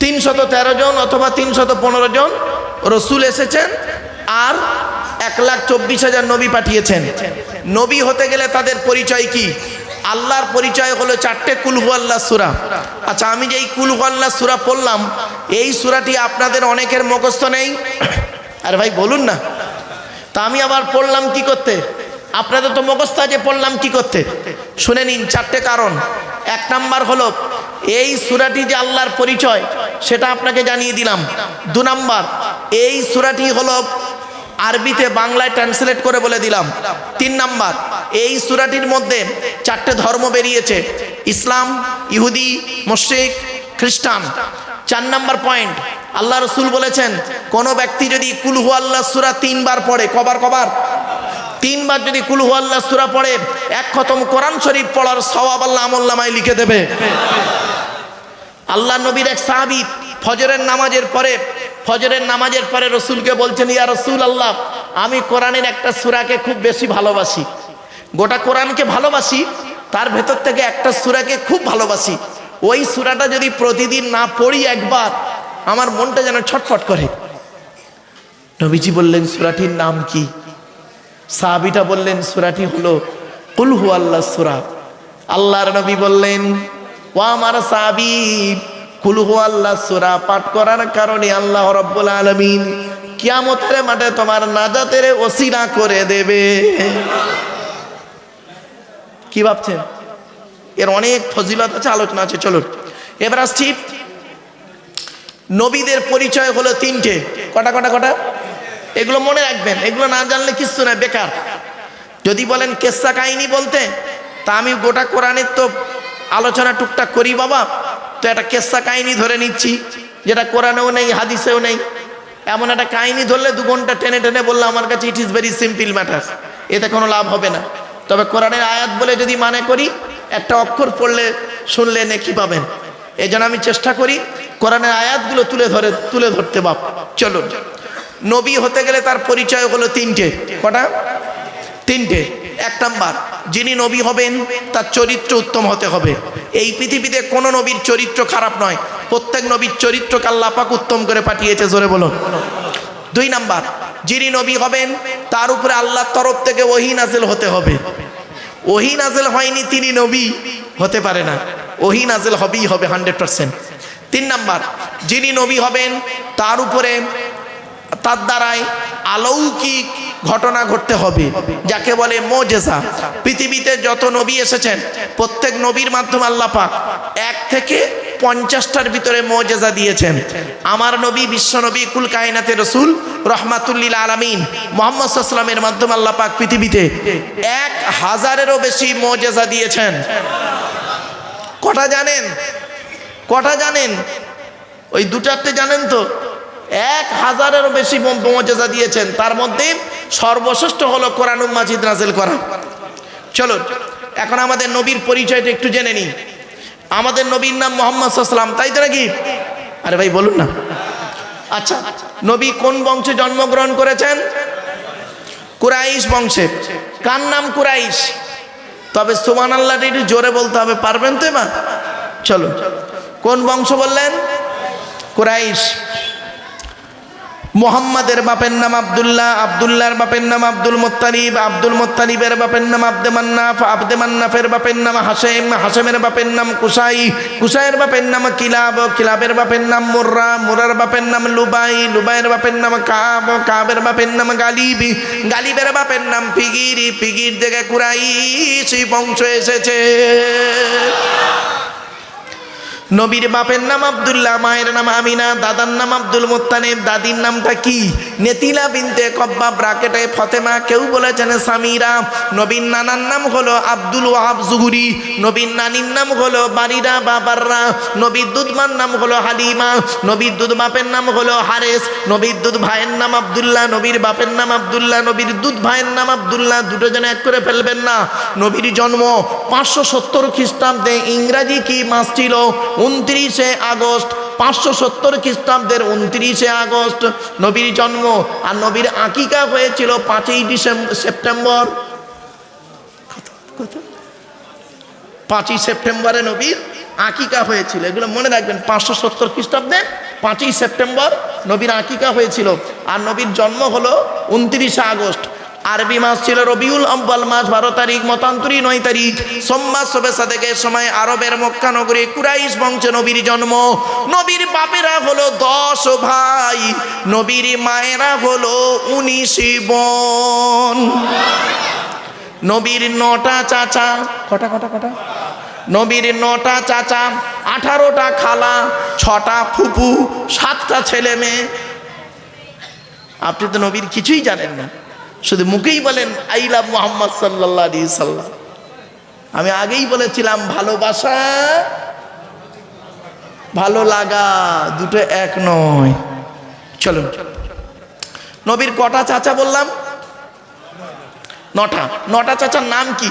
313 জন অথবা 315 জন রসুল এসেছেন, আর 1,24,000 নবী পাঠিয়েছেন। নবী হতে গেলে তাদের পরিচয় কি? আল্লাহর পরিচয় হলো 4টে কুল হুয়াল্লাহ সূরা। আচ্ছা, আমি যে এই কুল হুয়াল্লাহ সূরা পড়লাম, এই সূরাটি আপনাদের অনেকের মুখস্থ নেই। আরে ভাই বলুন না, তা আমি আবার পড়লাম কি করতে? আপনাদের তো মুখস্থ আছে, পড়লাম কি করতে? শুনে নিন 4টে কারণ। 1 নাম্বার হলো এই সূরাটি যে আল্লাহর পরিচয়, সেটা আপনাকে জানিয়ে দিলাম। 2 নাম্বার, এই সূরাটি হলো আরবিতে বাংলায় ট্রান্সলেট করে বলে দিলাম। 3 নাম্বার, এই সূরাটির মধ্যে 4টে ধর্ম বেরিয়েছে, ইসলাম, ইহুদি, মুশরিক, খ্রিস্টান। 4 নাম্বার পয়েন্ট, আল্লাহ রসুল বলেছেন, কোন ব্যক্তি যদি কুল হুয়াল্লাহ সূরা 3 বার পড়ে, কবার? 3 বার যদি কুল হুয়াল্লাহ সূরা পড়ে, 1 খতম কোরআন শরীফ পড়ার সওয়াব আল্লাহ আমলনামায় লিখে দেবে। আল্লাহ নবীর এক সাহাবী ফজরের নামাজের পরে রসুলকে বলছেন, ইয়া রাসূলুল্লাহ, আমি কোরআনের একটা সূরাকে খুব বেশি ভালোবাসি। গোটা কোরআনকে ভালোবাসি, তার ভেতর থেকে একটা সূরাকে খুব ভালোবাসি। ওই সূরাটা যদি প্রতিদিন না পড়ি একবার, আমার মনটা যেন ছটফট করে। নবীজি বললেন, সূরাটির নাম কি? সাহাবীটা বললেন, সূরাটি হলো কুল হুয়াল্লাহ সূরা। আল্লাহর নবী বললেন, ও আমার সাহাবী, কুল হুয়াল্লাহ সূরা পাঠ করার কারণে আল্লাহ রাব্বুল আলামিন কিয়ামতের মাঠে তোমার নাজাতের ওসিলা করে দেবে। কি ভাবছেন? এর অনেক ফজিলত আছে, আলোচনা আছে। চলুন এবার আসছি, নবীদের পরিচয় হলো 3টে। কটা? এগুলো মনে রাখবেন, এগুলো না জানলে কিচ্ছু না, বেকার। যদি বলেন কেসা কাহিনী বলতে, তা আমি গোটা কোরআনের তো আলোচনা টুকটাক করি বাবা, তো একটা কেসা কাহিনী ধরে নিচ্ছি, যেটা কোরআনেও নেই, হাদিসেও নেই। এমন একটা কাহিনী ধরলে 2 ঘন্টা টেনে বললে আমার কাছে it is very simple matter, এতে কোনো লাভ হবে না। তবে কোরআনের আয়াত বলে যদি মানে করি, একটা অক্ষর পড়লে শুনলে নেকি পাবেন। এই জন্য আমি চেষ্টা করি কোরআনের আয়াতগুলো তুলে ধরতে বাপ। চলুন, নবী হতে গেলে তার পরিচয় হলো 3টে। কটা? 3টে। 1 নাম্বার, যিনি নবী হবেন তার চরিত্র উত্তম হতে হবে। এই পৃথিবীতে কোনো নবীর চরিত্র খারাপ নয়, প্রত্যেক নবীর চরিত্রকে আল্লাহ পাক উত্তম করে পাঠিয়েছে, জোরে বলুন। 2 নাম্বার, যিনি নবী হবেন তার উপরে আল্লাহর তরফ থেকে ওহী নাযিল হতে হবে। ওহী নাযিল হয়নি তিনি নবী হতে পারে না, ওহী নাযিল হবেই হবে 100%। 3 নাম্বার, যিনি নবী হবেন তার উপরে, তার দ্বারাই অলৌকিক ঘটনা ঘটতে হবে, যাকে বলে মুজিজা। পৃথিবীতে যত নবী এসেছেন প্রত্যেক নবীর মাধ্যমে আল্লাহ পাক 1 থেকে 50টার ভিতরে মুজিজা দিয়েছেন। আমার নবী বিশ্ব নবী কুল কায়নাতের রাসূল রহমাতুল্লিল আলামিন মুহাম্মদ সাল্লাল্লাহু আলাইহি ওয়াসাল্লামের মাধ্যমে আল্লাহ পাক পৃথিবীতে 1000-এরও বেশি মুজিজা দিয়েছেন। কটা জানেন? কটা জানেন? ওই 2-4টে জানেন তো? 1000-এরও বেশি মুজিজা দিয়েছেন। তার মধ্যে সর্বশ্রেষ্ঠ হলো কোরআনুল মাজিদ নাযিল করা। চলো এখন আমাদের নবীর পরিচয়টা একটু জেনে নিই। আমাদের নবীর নাম মুহাম্মদ সাল্লাল্লাহু আলাইহি ওয়াসাল্লাম, তাই তো নাকি? আরে ভাই বলুন না। আচ্ছা, নবী কোন বংশে জন্মগ্রহণ করেছেন? কুরাইশ বংশে। কার নাম কুরাইশ? তবে সুবহানাল্লাহ একটু জোরে বলতে হবে, পারবেন তো এবার? চলো, কোন বংশ বললেন? কুরাইশ। মুহাম্মাদের বাপের নাম আব্দুল্লাহ, আব্দুল্লাহর বাপের নাম আব্দুল মুত্তালিব, আব্দুল মুত্তালিবের বাপের নাম আব্দে মান্নাফ, আব্দে মান্নাফের বাপের নাম হাশেম, হাশেমের বাপের নাম কুসাই, কুসাইয়ের বাপের নাম কিলাব, কিলাবের বাপের নাম মুর্রা, মুরার বাপের নাম লুবাই, লুবাইয়ের বাপের নাম কাব, কাবের বাপের নাম গালিব, গালিবের বাপের নাম ফিগির, ফিগির থেকে কুরাইশ বংশ এসেছে। নবীর বাপের নাম আব্দুল্লাহ, মায়ের নাম আমিনা, দাদার নাম আব্দুল মুত্তালিব, দাদির নামটা কি? নেতিলা বিনতে কব্বা, ব্রাকেটে ফতেমা, কেউ বলেছেন সামিরা। নবীর নানার নাম হলো আব্দুল ওয়াহাব জুহুরি, নবীর নানির নাম হলো বারিরা বা বাররা, নবীর দুধমার নাম হলো হালিমা, নবীর দুধ বাপের নাম হলো হারেস, নবীর দুধ ভাইয়ের নাম আব্দুল্লাহ, নবীর বাপের নাম আব্দুল্লাহ, নবীর দুধ ভাইয়ের নাম আব্দুল্লাহ, দুটো জন এক করে ফেলবেন না। নবীর জন্ম 570 খ্রিস্টাব্দে, ইংরাজি কি মাস ছিল? 29শে আগস্ট। 570 খ্রিস্টাব্দের 29শে আগস্ট নবীর জন্ম। আর নবীর আকিকা হয়েছিল 5ই সেপ্টেম্বর। 5ই সেপ্টেম্বরে নবীর আকিকা হয়েছিল, এগুলো মনে রাখবেন। 570 খ্রিস্টাব্দে 5ই সেপ্টেম্বর নবীর আকিকা হয়েছিল। আর নবীর জন্ম হলো 29শে আগস্ট। আরবি মাস ছিল রবিউল আউয়াল মাস, 12 তারিখ, মতান্তরী 9 তারিখ। সোমবার শবে সাদেকের সময় আরবের মক্কা নগরী কুরাইশ বংশে নবীর জন্ম। নবীর বাপেরা হলো 10 ভাই, নবীর মায়েরা হলো 19 বোন। নবীর 9টা চাচা। কটা কটা কটা? নবীর 9টা চাচা, 18টা খালা, 6টা ফুফু, 7টা ছেলে মেয়ে। আপনি তো নবীর কিছুই জানেন না, শুধু মুখেই বলেন আই লাভ মুহাম্মদ সাল্লাল্লাহু আলাইহি সাল্লাম। আমি আগেই বলেছিলাম ভালোবাসা ভালো লাগা দুটো এক নয়। চলুন, নবীর কটা চাচা বললাম? 9টা। 9টা চাচার নাম কি?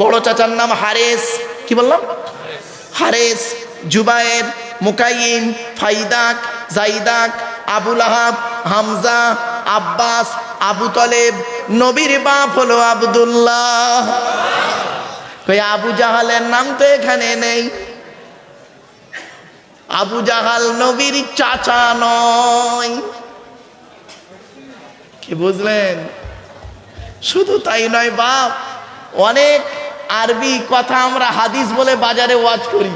বড় চাচার নাম হারেস। কি বললাম? হারেস, জুবায়ের, মুকাইম, ফাইদাক, জাইদাক, আবুল আহাব, হামজা, আব্বাস, আবু তলেব। নবীর বাপ হলো আব্দুল্লাহ। কই আবু জাহালের নাম তো এখানে নেই। আবু জাহাল নবীর চাচা নয়। কি বুঝলেন? শুধু তাই নয় বাপ, অনেক আরবি কথা আমরা হাদিস বলে বাজারে ওয়াজ করি।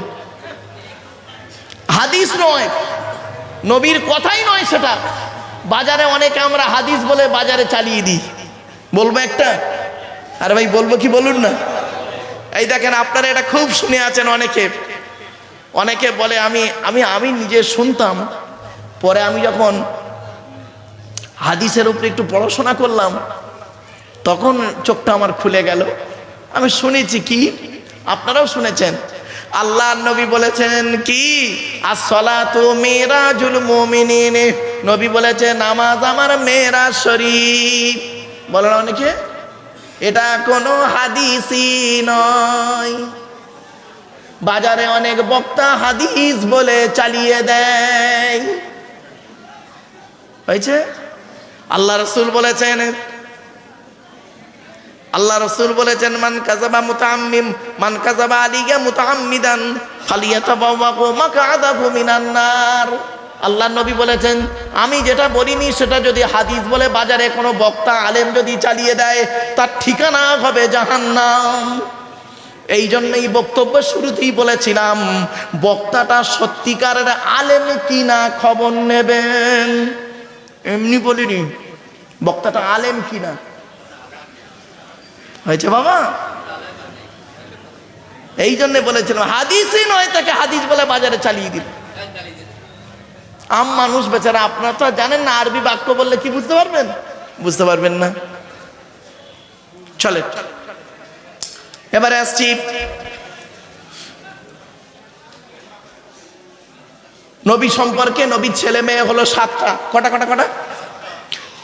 হাদিস নয়, নবীর কথাই নয় সেটা। বাজারে অনেকে আমরা হাদিস বলে বাজারে চালিয়ে দিই। বলবো একটা? আরে ভাই বলবো কি বলুন না। এই দেখেন, আপনারা এটা খুব শুনে আছেন অনেকে। অনেকে বলে আমি আমি আমি নিজে শুনতাম, পরে আমি যখন হাদিসের উপরে একটু পড়াশোনা করলাম তখন চোখটা আমার খুলে গেল। আমি শুনেছি কি, আপনারাও শুনেছেন, আল্লাহ নবী বলেছেন কি, as-salatu মিরাজুল মুমিনিন। নবী বলেছেন নামাজ আমার মেরাজ শরীফ। বলেন অনেকে, এটা কোনো হাদিসই নয়। বাজারে অনেক বক্তা হাদিস বলে চালিয়ে দেয়। হয়েছে? আল্লাহ রাসূল বলেছেন, আল্লাহ রাসূল বলেছেন মান কাযাবা মুতাআম্মিম, মান কাযাবা আলাইয়া মুতাআম্মিদান ফালিয়াতাবাওয়াহু মাকআদাহু মিনান নার। আল্লাহ নবী বলেছেন আমি যেটা বলিনি সেটা যদি হাদিস বলে বাজারে কোনো বক্তা আলেম যদি চালিয়ে দেয় তার ঠিকানা হবে জাহান্নাম। এই জন্যই বক্তব্য শুরুতেই বলেছিলাম বক্তাটা সত্যিকারের আলেম কিনা খবর নেবেন। এমনি বলিনি, বক্তাটা আলেম কিনা হয়েছে বাবা? এই জন্য বলেছিলাম হাদিসই নয়, তাকে হাদিস বলে বাজারে চালিয়ে দিল। আম মানুষ বেচারা, আপনারা তো জানেন না আরবি বাক্য বললে কি বুঝতে পারবেন? বুঝতে পারবেন না। চলে এবারে আসছি নবী সম্পর্কে। নবীর ছেলে মেয়ে হলো 7টা। কটা কটা কটা?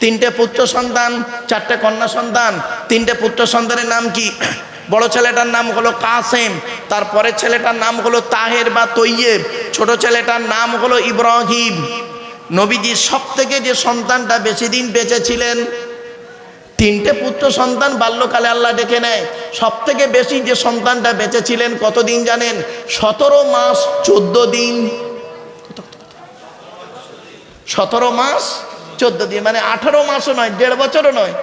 3টে পুত্র সন্তান, 4টে কন্যা সন্তান। 3টে পুত্র সন্তানের নাম কি? বড় ছেলেটার নাম হলো কাসেম, তারপরে ছেলেটার নাম হলো তাহের বা তৈয়েব, ছোট ছেলেটার নাম হলো ইব্রাহিম। নবীজির সব থেকে যে সন্তানটা বেশি দিন বেঁচে ছিলেন, 3টে পুত্র সন্তান বাল্যকালে আল্লাহ ডেকে নেয়। সব থেকে বেশি যে সন্তানটা বেঁচে ছিলেন কতদিন জানেন? 17 মাস 14 দিন। 17 মাস 14 দিন, মানে 18 মাসও নয়, 1.5 বছরও নয়।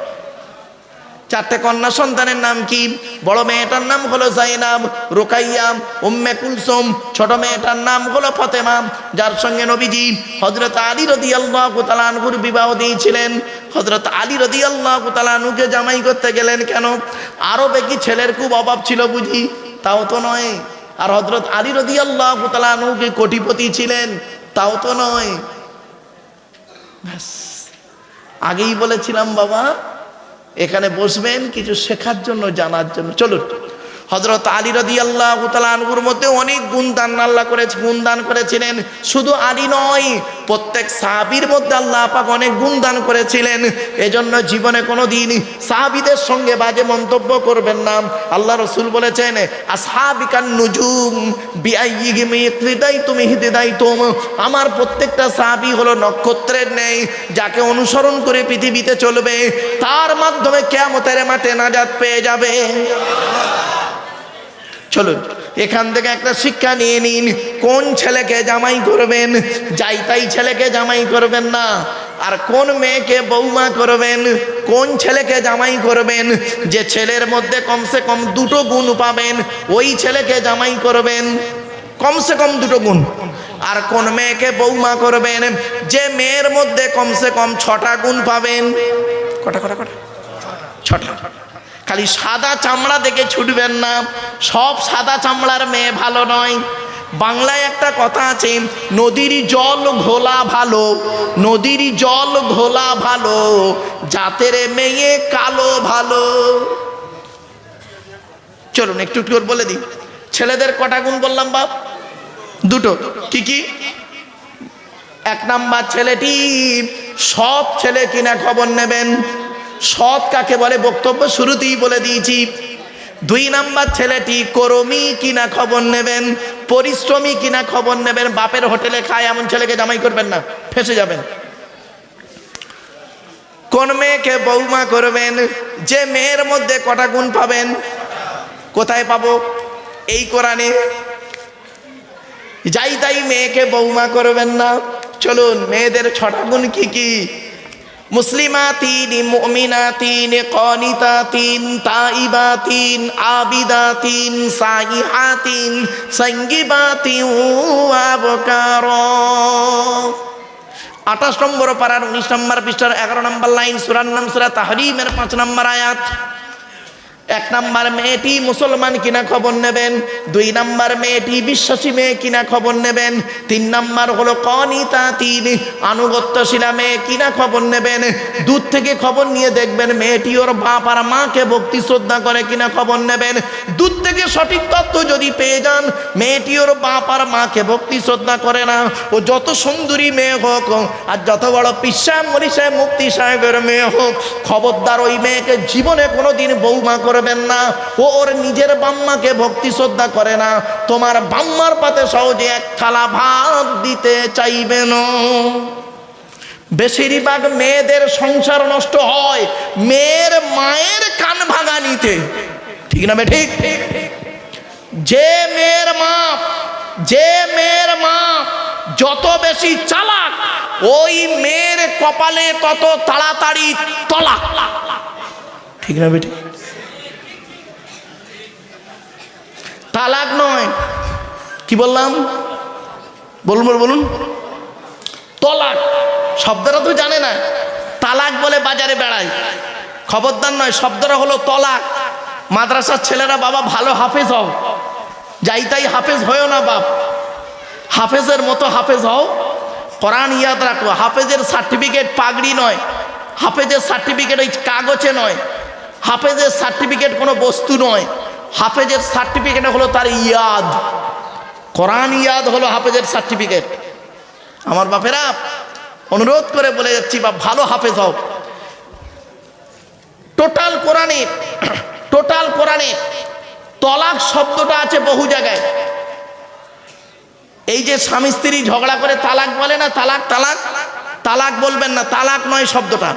4টে কন্যা সন্তানের নাম কি? বড় মেয়েটার নাম হলো জাইনাব, রুকাইয়া, উম্মে কুলসুম। ছোট মেয়েটার নাম হলো ফাতেমা, যার সঙ্গে নবীজি হযরত আলী রাদিয়াল্লাহু তাআলা আনহুর বিবাহ দিয়েছিলেন। হযরত আলী রাদিয়াল্লাহু তাআলা আনহুকে জামাই করতে গেলেন কেন? আরবে কি ছেলের খুব অভাব ছিল বুঝি? তাও তো নয়। আর হযরত আলী রাদিয়াল্লাহু তাআলা আনহু কি কোটিপতি ছিলেন? তাও তো নয়। ব্যাস, আগেই বলেছিলাম বাবা এখানে বসবেন কিছু শেখার জন্য, জানার জন্য। চলুন, হযরত আলী রাদিয়াল্লাহু তাআলা আনহুর মধ্যে অনেক গুণদান আল্লাহ গুণদান করেছিলেন। শুধু আলী নয়, প্রত্যেক সাহাবীর মধ্যে আল্লাহ পাক অনেক গুণদান করেছিলেন। এজন্য জীবনে কোনোদিন সাহাবীদের সঙ্গে বাজে মন্তব্য করবেন না। আল্লাহ রাসূল বলেছেন আসহাবিকান নুজুম বিআইয়িহিম ইকতিদাইতুম ইহতিদাইতুম। আমার প্রত্যেকটা সাহাবী হলো নক্ষত্রের ন্যায়, যাকে অনুসরণ করে পৃথিবীতে চলবে তার মাধ্যমে কিয়ামতের মাঠে নাজাত পেয়ে যাবে। চলুন এখান থেকে একটা শিক্ষা নিয়ে নিন। কোন ছেলেকে জামাই করবেন? যাই তাই ছেলেকে জামাই করবেন না। আর কোন মেয়েকে বৌমা করবেন? কোন ছেলেকে জামাই করবেন? যে ছেলের মধ্যে কমসে কম 2টো গুণ পাবেন, ওই ছেলেকে জামাই করবেন, কমসে কম 2টো গুণ। আর কোন মেয়েকে বৌমা করবেন? যে মেয়ের মধ্যে কমসে কম 6টা গুণ পাবেন। কটা কটা কটা? 6টা। খালি সাদা চামড়া দেখে ছুটবেন না, সব সাদা চামড়ার মেয়ে ভালো নয়। বাংলায় একটা কথা আছে, নদীর জল ঘোলা ভালো, নদীর জল ঘোলা ভালো, জাতের মেয়ে কালো ভালো। চলুন একটু একটু করে বলে দিই। ছেলেদের কটা গুণ বললাম বাপ? 2টো। কি কি? 1 নাম্বার ছেলেটি সৎ ছেলে কিনা খবর নেবেন। সৎ কাকে বলে বক্তব্য শুরুতেই বলে দিয়েছি। 2 নাম্বার ছেলেটি কর্মী কিনা খবর নেবেন, পরিশ্রমী কিনা খবর নেবেন। বাপের হোটেলে খায় এমন ছেলেকে জামাই করবেন না, ফেঁসে যাবেন। কোন মেয়েকে বৌমা করবেন? যে মেয়ের মধ্যে কটা গুণ পাবেন? কোথায় পাবো? এই কোরআনে। যাই তাই মেয়েকে বৌমা করবেন না। চলুন মেয়েদের 6টা গুণ কি কি? মুসলিমাতিন, মুমিনাতিন, কানিতাতিন, তাইবাতিন, আবিদাতিন, সাইহাতিন, সঙ্গীবাতিন, আবকারা। 28 নম্বর পারার 19 নম্বর পৃষ্ঠার 11 নম্বর লাইন, সূরার নাম সূরা তাহরিমের 5 নম্বর আয়াত। 1 নাম্বার মেয়েটি মুসলমান কিনা খবর নেবেন। 2 নাম্বার মেয়েটি বিশ্বাসী মেয়ে কিনা খবর নেবেন। 3 নাম্বার হলো কানিতাতিন, আনুগত্যশীলা মেয়ে কিনা খবর নেবেন। দূর থেকে খবর নিয়ে দেখবেন মেয়েটি ওর বাপ আর মাকে ভক্তি শ্রদ্ধা করে কিনা খবর নেবেন। দূর থেকে সঠিক তথ্য যদি পেয়ে যান মেয়েটি ওর বাপ আর মাকে ভক্তি শ্রদ্ধা করে না, ও যত সুন্দরী মেয়ে হোক আর যত বড় পিসা মরি সাহেব মুফতি সাহেবের মেয়ে হোক, খবরদার ওই মেয়েকে জীবনে কোনোদিন বৌমা করবেন না। ও ওর নিজের বাম্মাকে ভক্তি শ্রদ্ধা করে না, তোমার বাম্মার পাতে সহজে 1 থালা ভাত দিতে চাইবে না। বেশিরভাগ মেয়েদের সংসার নষ্ট হয় মেয়ের মায়ের কান ভাঙানিতে, ঠিক না? ঠিক। যে মেয়ের মা যত বেশি চালাক, ওই মেয়ের কপালে তত তাড়াতাড়ি তলাক, ঠিক না বেটি? তালাক নয়, কি বললাম? বলুন তলাক শব্দটা তো জানে না। তালাক বলে বাজারে বেড়ায়, খবরদার নয়, শব্দটা হলো তলাক। মাদ্রাসার ছেলেরা বাবা ভালো হাফেজ হও, যাই তাই হাফেজ হয়েও না বাপ, হাফেজের মতো হাফেজ হও, কোরআন ইয়াদ রাখো। হাফেজের সার্টিফিকেট পাগড়ি নয়, হাফেজের সার্টিফিকেট ওই কাগজে নয়, হাফেজের সার্টিফিকেট কোনো বস্তু নয়, হাফেজের সার্টিফিকেট হলো তার ইয়াদ। কোরআন ইয়াদ হলো হাফেজের সার্টিফিকেট। আমার বাপেরা অনুরোধ করে বলে যাচ্ছি, বাপ ভালো হাফেজ হও। টোটাল কোরআনে তলাক শব্দটা আছে বহু জায়গায়। এই যে স্বামী স্ত্রী ঝগড়া করে তালাক বলে না, তালাক তালাক তালাক বলবেন না, তালাক নয় শব্দটা।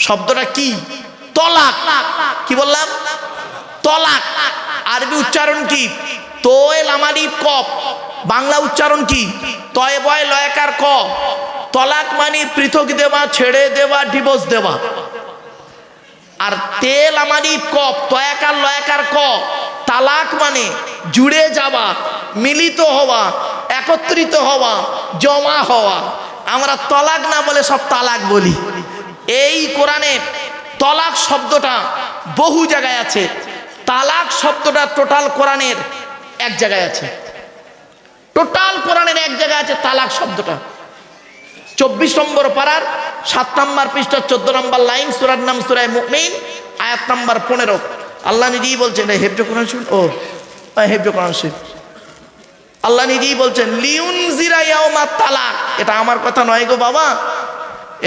শব্দটা কি? তলাক। কি বললাম? তলাক। আরবি উচ্চারণ কি? তোয়ে লামারি কপ। বাংলা উচ্চারণ কি? তয়ে বয় লয়কার ক। তলাক মানে পৃথক দেওয়া, ছেড়ে দেওয়া, ডিভোর্স দেওয়া। আর তেল আমারি কপ, তয়াকার লয়াকার ক। তালাক মানে জুড়ে যাওয়া, মিলিত হওয়া, একত্রিত হওয়া, জমা হওয়া। আমরা তলাক না বলে সব তালাক বলি। এই কোরআনে তলাক শব্দটা বহু জায়গায় আছে। তালাক শব্দটা টোটাল কোরআনের এক জায়গায় আছে, টোটাল কোরআনের এক জায়গায় আছে তালাক শব্দটা। 24 নম্বর পারার 7 নম্বর পৃষ্ঠা 14 নম্বর লাইন, সূরার নাম সূরা মুমিন, আয়াত নম্বর 15। আল্লাহ নিজেই বলছেন, হেফজ কোরআন শরীফ, হেফজ কোরআন শরীফ। আল্লাহ নিজেই বলছেন লিউনজিরা ইয়াউমাত তালাক। এটা আমার কথা নয় গো বাবা,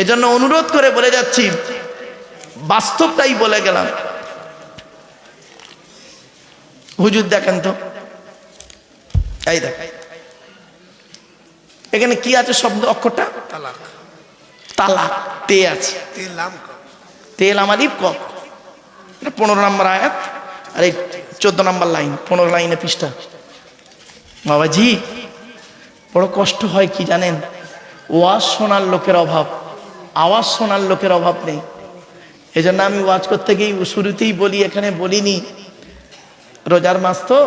এজন্য অনুরোধ করে বলে যাচ্ছি, বাস্তবটাই বলে গেলাম। হুজুর দেখেন তো, এই দেখ এখানে কি আছে শব্দ অক্ষরটা? তালাক। তালাক তে আছে, তেল আমালিপ ক। এটা 15 নম্বর আয়াত, আর এই 14 নম্বর লাইন, 15 লাইনে পৃষ্ঠা। বাবাজি বড় কষ্ট হয় কি জানেন? ওয়াজ শোনার লোকের অভাব, আওয়াজ শোনার লোকের অভাব নেই। এজন্য আমি ওয়াজ করতে গিয়ে শুরুতেই বলি, এখানে বলিনি, রোজার মাস তো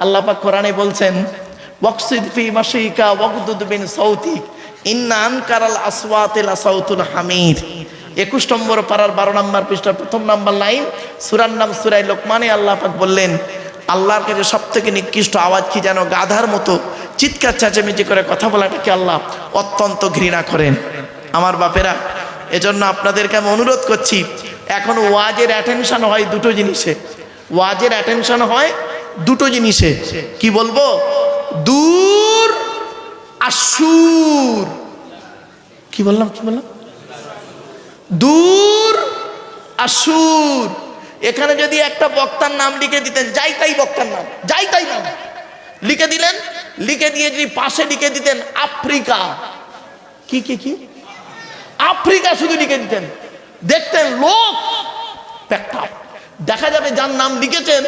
আল্লাহ পাক কোরআনে বলছেন ওয়াকসিদ ফি মাশিকা ওয়াগদুদ বিন সাউতিক ইন্না আনকারাল আসওয়াতি লাসাউতুল হামির। 21 নম্বর পারার 12 নম্বর পৃষ্ঠার 1 নম্বর লাইন, সূরার নাম সূরা লোকমানে আল্লাহ পাক বললেন, আল্লাহর কাছে সবথেকে নিকৃষ্ট আওয়াজ কি জানো? গাধার মতো চিৎকার চেঁচামেচি করে কথা বলাটাকে আল্লাহ অত্যন্ত ঘৃণা করেন। আমার বাপেরা, এজন্য আপনাদেরকে আমি অনুরোধ করছি, এখন ওয়াজের অ্যাটেনশন হয় দুটো জিনিসে। ওয়াজের অ্যাটেনশন হয় দুটো জিনিসে। কি বলবো? দূর আসুর। কি বললাম? দূর আসুর। এখানে যদি একটা বক্তার নাম লিখে দিতেন, যাই তাই বক্তার নাম, যাই তাই নাম লিখে দিলেন, লিখে দিয়ে যদি পাশে লিখে দিতেন আফ্রিকা, কি কি কি আফ্রিকা শুধু লিখে দিতেন, দেখতেন লোক প্যাকটাপ। দেখা যাবে যার নাম লিখেছেন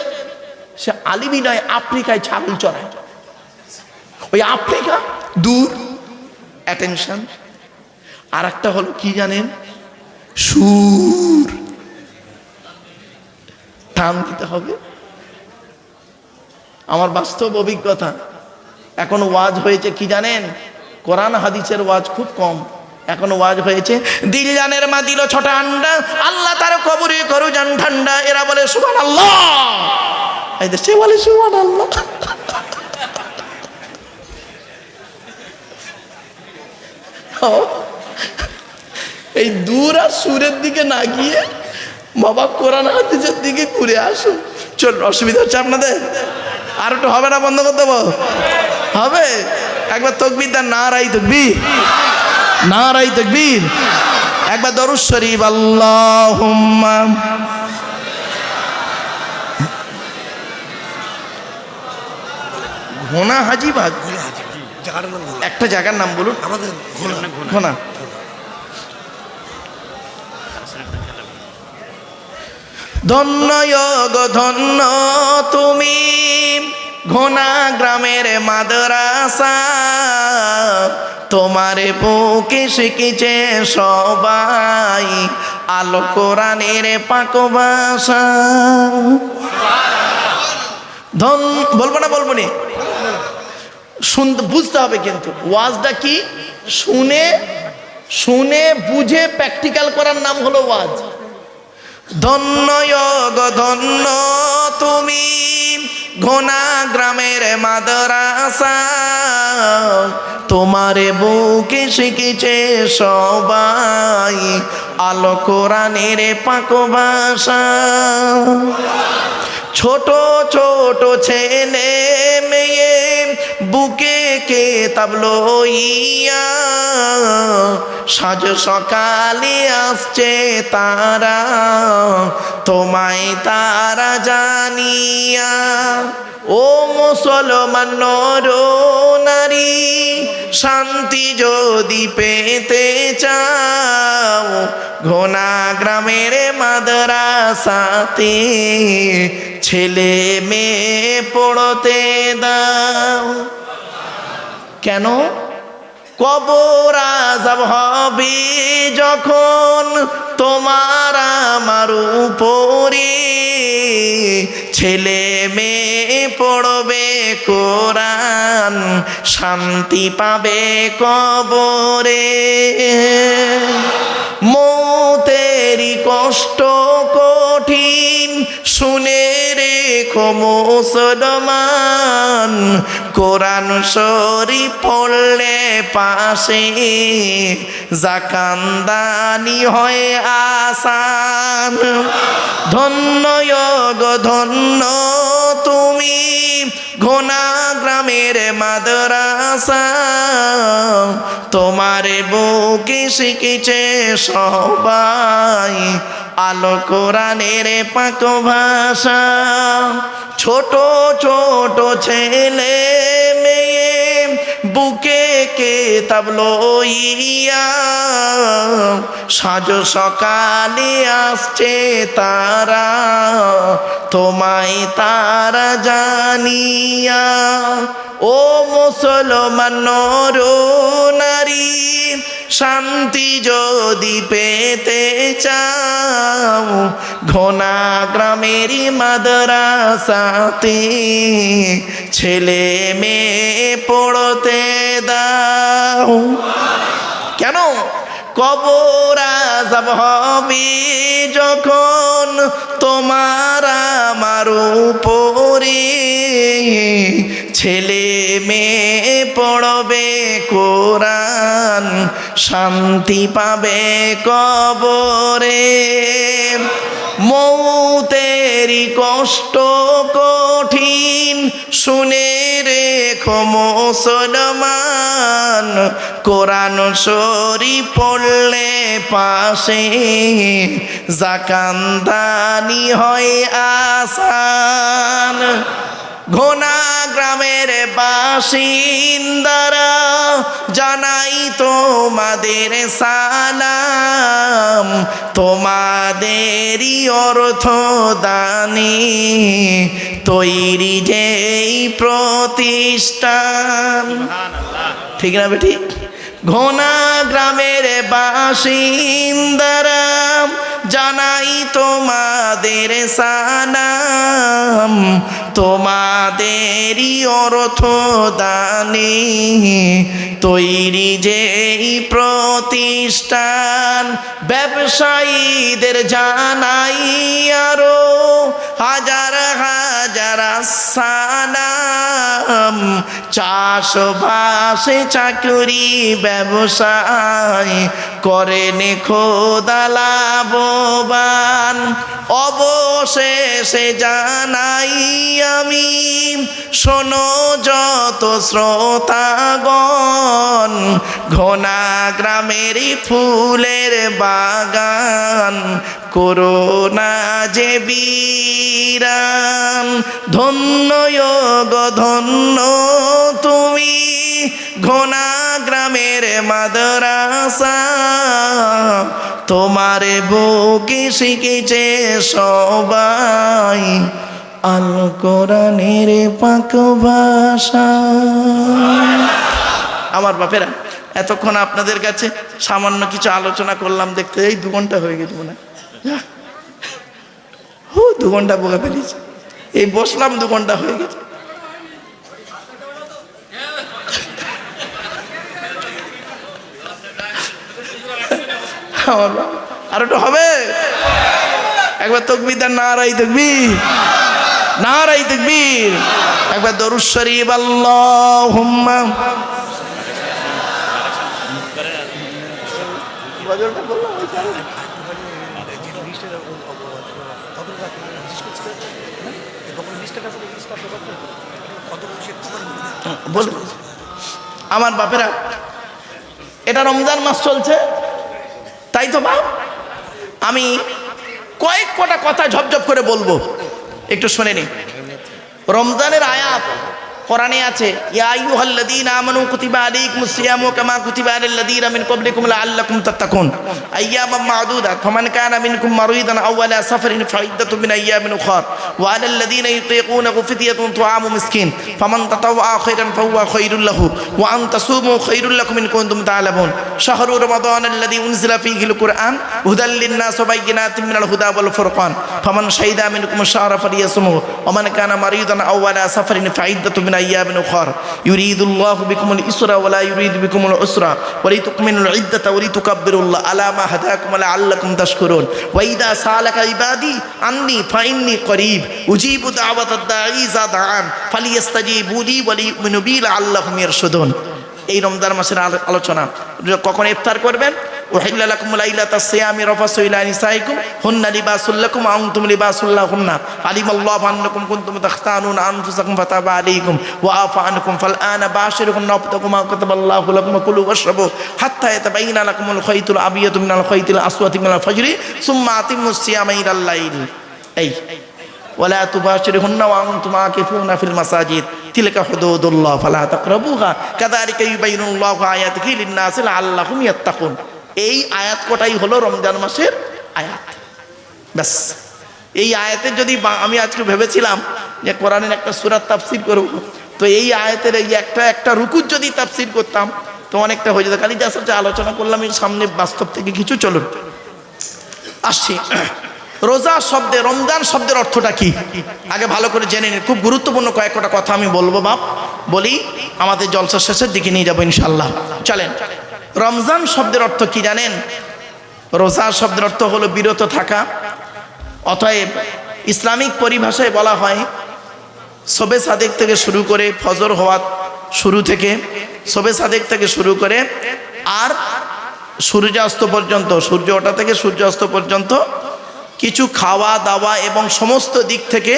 সে আলিমি নয়, আফ্রিকায় ছাগল চড়ায়। ওই আফ্রিকা দূর, অ্যাটেনশন। আর একটা হলো কি জানেন? সুর, টান দিতে হবে। আমার বাস্তব অভিজ্ঞতা, এখন ওয়াজ হয়েছে কি জানেন? কোরআন হাদিসের ওয়াজ খুব কম, এখন ওয়াজ হয়েছে দিল জানের মা দিল ছোটা আন্ডা, আল্লাহ তার কবরে করু জান ঠান্ডা। এরা বলে সুবহানাল্লাহ, এই সে বলে সুবহানাল্লাহ। এই দূর আর সুরের দিকে না গিয়ে বাবা কোরআন হাদিসের দিকে ঘুরে আসুন। চল, অসুবিধা হচ্ছে আপনাদের? আর একটু হবে না? বন্ধ করে দেবো? হবে? একবার তাকবীর দেন, নারাই তাকবীর, নারাই তাকবীর। একবার দরুদ শরীফ, আল্লাহুম্মা। ঘোনা হাজিবাগ একটা জায়গার নাম বলুন আমাদের। ঘোনা ধন্য গো ধন্য তুমি, ঘোনা গ্রামের মাদ্রাসা, তোমারে বুকে শিখেছে সবাই আলো কোরআনের পাক ভাষা। বলবো না? বলবো নি? শুনতে বুঝতে হবে কিন্তু ওয়াজটা কি, শুনে শুনে বুঝে প্র্যাকটিক্যাল করার নাম হলো ওয়াজ। ধন্য গো ধন্য তুমি ঘোনা গ্রামের মাদ্রাসা, তোমারে বুকে শিখেছে সবাই আলো কোরআনের পাক ভাষা। ছোট ছোট ছেলে মেয়ে বুকে কেতাব লইয়া সাজ সকালে আসছে তারা, তোমায় তারা জানিয়া। ও মুসলমান নর নারী, শান্তি যদি পেতে চাও ঘোনা গ্রামের মাদ্রাসাতে ছেলে মেয়ে পড়তে দাও। কেন? কবর আযাব হবে যখন তোমার আমার উপরে, ছেলে মেয়ে পড়বে কোরআন শান্তি পাবে কবরে। মৌতেরি কষ্ট কঠিন শুনে রেখো মুসলমান, কোরআন শরীফ পড়লে পাশে জাকান্দানি হয় আসান। ধন্য গো ধন্য তুমি ঘোনা গ্রামের মাদ্রাসা, তোমার বুকে শিখেছে সবাই আলো কোরআনের পাক ভাষা। ছোট ছোট ছেলে মেয়ে বুকে কেতাব লইয়া সাজ সকালে আসছে তারা, তোমায় তারা জানিয়া। ও মুসলমান নর নারী, শান্তি যদি পেতে চাও ঘোনা গ্রামের মাদ্রাসাতে ছেলে মেয়ে পড়তে দাও। কেন? কবর আযাব হবে যখন তোমার আমার উপরে, ছেলে মেয়ে পড়বে কোরআন শান্তি পাবে কবরে। মৌতেরি কষ্ট কঠিন শুনে রেখো মুসলমান, কোরআন শরীফ পড়লে পাশে জাকান্দানি হয় আসান। ঘোনা গ্রামের বাসিন্দারা জানাই তোমাদের সালাম, তোমাদেরই অর্থ দানে তৈরি যেই প্রতিষ্ঠান। ঠিক না বেটি? ঘোনা গ্রামের বাসিন্দারা জানাই তোমাদের সালাম, তোমাদেরই অর্থ দানে তৈরি যেই প্রতিষ্ঠান। ব্যবসায়ীদের জানাই আরো হাজার হাজার সালাম, চাষবাসে চাকরি ব্যবসায় করেন খোদা লাভবান। অবশেষে জানাই আমি শোনো যত শ্রোতাগণ, ঘোনা গ্রামের ফুলের বাগান করোনা যে বিরান। ধন্য গো ধন্য তুমি ঘোনা গ্রামের মাদ্রাসা, তোমার বুকে শিখেছে সবাই আল কোরআনের পাক ভাষা। আমার বাপেরা, এতক্ষণ আপনাদের কাছে সামান্য কিছু আলোচনা করলাম, দেখতে এই 2 ঘন্টা হয়ে গেল না? 2 ঘন্টা বোকা ফেলেছি, এই বসলাম 2 ঘন্টা হয়ে গেছে। আর একটু হবে? একবার তাকবীর দেন, নারায়ে তাকবীর, নারায়ে তাকবীর। একবার দরুদ শরীফ, আল্লাহুম্মা। আমার বাপেরা, এটা রমজান মাস চলছে, তাই তো বাপ আমি কয়েক কটা কথা ঝপঝপ করে বলবো, একটু শুনে নিন। রমজানের আয়াত কোরআনে আছে, ইয়া আইয়ুহাল্লাযীনা আমানু কুতিবা আলাইকুমুস সিয়ামু কামা কুতিবা আলাল লাযীনা মিন ক্বাবলিকুম লাআল্লাকুম তাত্তাকুন আইয়ামান মা'দুদাত ফামান কানা মিনকুম মারিদান আও আলা সাফারিন ফাইদ্দাতুম মিন আইয়ামিন উখর ওয়া আলাল লাযীনা ইউতীকুনাহু ফিদিয়াতুন তুআমু মিসকিন ফামান তাতাওয়া খায়রান ফাহুয়া খায়রুল লাহু ওয়া আন তাসুমু খায়রুল লাকুম ইন কুনতুম তা'লামুন শাহরু রমাদানাল্লাযী উনজিলা ফীহিল কুরআন হুদাল লিন-নাস ওয়া বাইয়িনাতিন মিনাল হুদা ওয়াল ফুরকান ফামান শাহিদা মিনকুম আশ-শাহরা ফালিয়াসুমহু ওয়া মান কানা মারিদান আও আলা সাফারিন ফাইদ্দাতুম মিন আইয়ামিন উখর ইউরিদুল্লাহু বিকুমুল ইসরা ওয়া লা ইউরিদু বিকুমুল উসরা ওয়া লিতুকমিনুল ইদ্দাতা ওয়া লিতুকাব্বিরুল্লাহ আলা মা হাদাকুম ওয়া লাআল্লাকুম তাশকুরুন ওয়া ইযা সালাকা ইবাদি আন্নী ফাইন্নী করিব উজিবু দাওয়াতাদ দাঈ ইযা দাআন ফালিয়াস্তাজিবু লি ওয়া লিয়ুমিনু বি লাআল্লাহুম ইয়ারশুদুন। এই রমজান মাসের আলোচনা। কখন ইফতার করবেন? উহিল্লা লাকুম লাইলাতাস সিয়ামি রাফাসু ইলা নিসাইকুম হুন্না লিবাসুল লাকুম ওয়া আনতুম লিবাসুল লাহুন্না আলিমাল্লাহু আন্নাকুম কুনতুম তাখতানুনা আনফুসাকুম ফাতাবা আলাইকুম ওয়া আফা আনকুম ফাল আনা বাশিরুহুন্না ওয়াবতাগু মা কাতাবাল্লাহু লাকুম ওয়া কুলু ওয়াশরাবু হাত্তা ইয়াতাবাyyana লাকুমুল খায়তুল আবিয়াদু মিনাল খায়তিল আসওয়াদি মিনাল ফাজরি সুম্মা আতিম্মুস সিয়ামা ইলাল লাইল। এই ওয়ালা তুবাশিরুহুন্না ওয়া আনতুম আকিফুনা ফিল মাসাজিদ তিলকা হুদুদুল্লাহ ফালা তাকরাবুহা কাযালিকা ইউবাইয়িনুল্লাহু আয়াতিহি লিন-নাসি লাআল্লাহুম ইয়াত্তাকুন। এই আয়াত কটাই হলো রমজান মাসের আয়াত। ব্যাস, এই আয়াতের যদি আমি আজকে ভেবেছিলাম যে কোরআনের একটা সূরা তাফসীর করব, তো এই আয়াতের এই একটা রুকুর যদি তাফসীর করতাম তো অনেকটা হয়ে যেত। খালি যা সব আলোচনা করলাম এই সামনে বাস্তব থেকে কিছু। চলুন আসছি। রোজা শব্দে, রমজান শব্দের অর্থটা কি আগে ভালো করে জেনে নিন। খুব গুরুত্বপূর্ণ কয়েকটা কথা আমি বলবো বাপ, বলি আমাদের জলসা শেষের দিকে নিয়ে যাবো ইনশাল্লাহ। চলেন, রমজান শব্দের অর্থ কি জানেন? রোজা শব্দের অর্থ হলো বিরত থাকা। অতএব ইসলামিক পরিভাষায় বলা হয় শবে সাদেক থেকে শুরু করে ফজর হওয়ার শুরু থেকে, শবে সাদেক থেকে শুরু করে আর সূর্যাস্ত পর্যন্ত, সূর্য ওঠা থেকে সূর্যাস্ত পর্যন্ত কিছু খাওয়া দাওয়া এবং সমস্ত দিক থেকে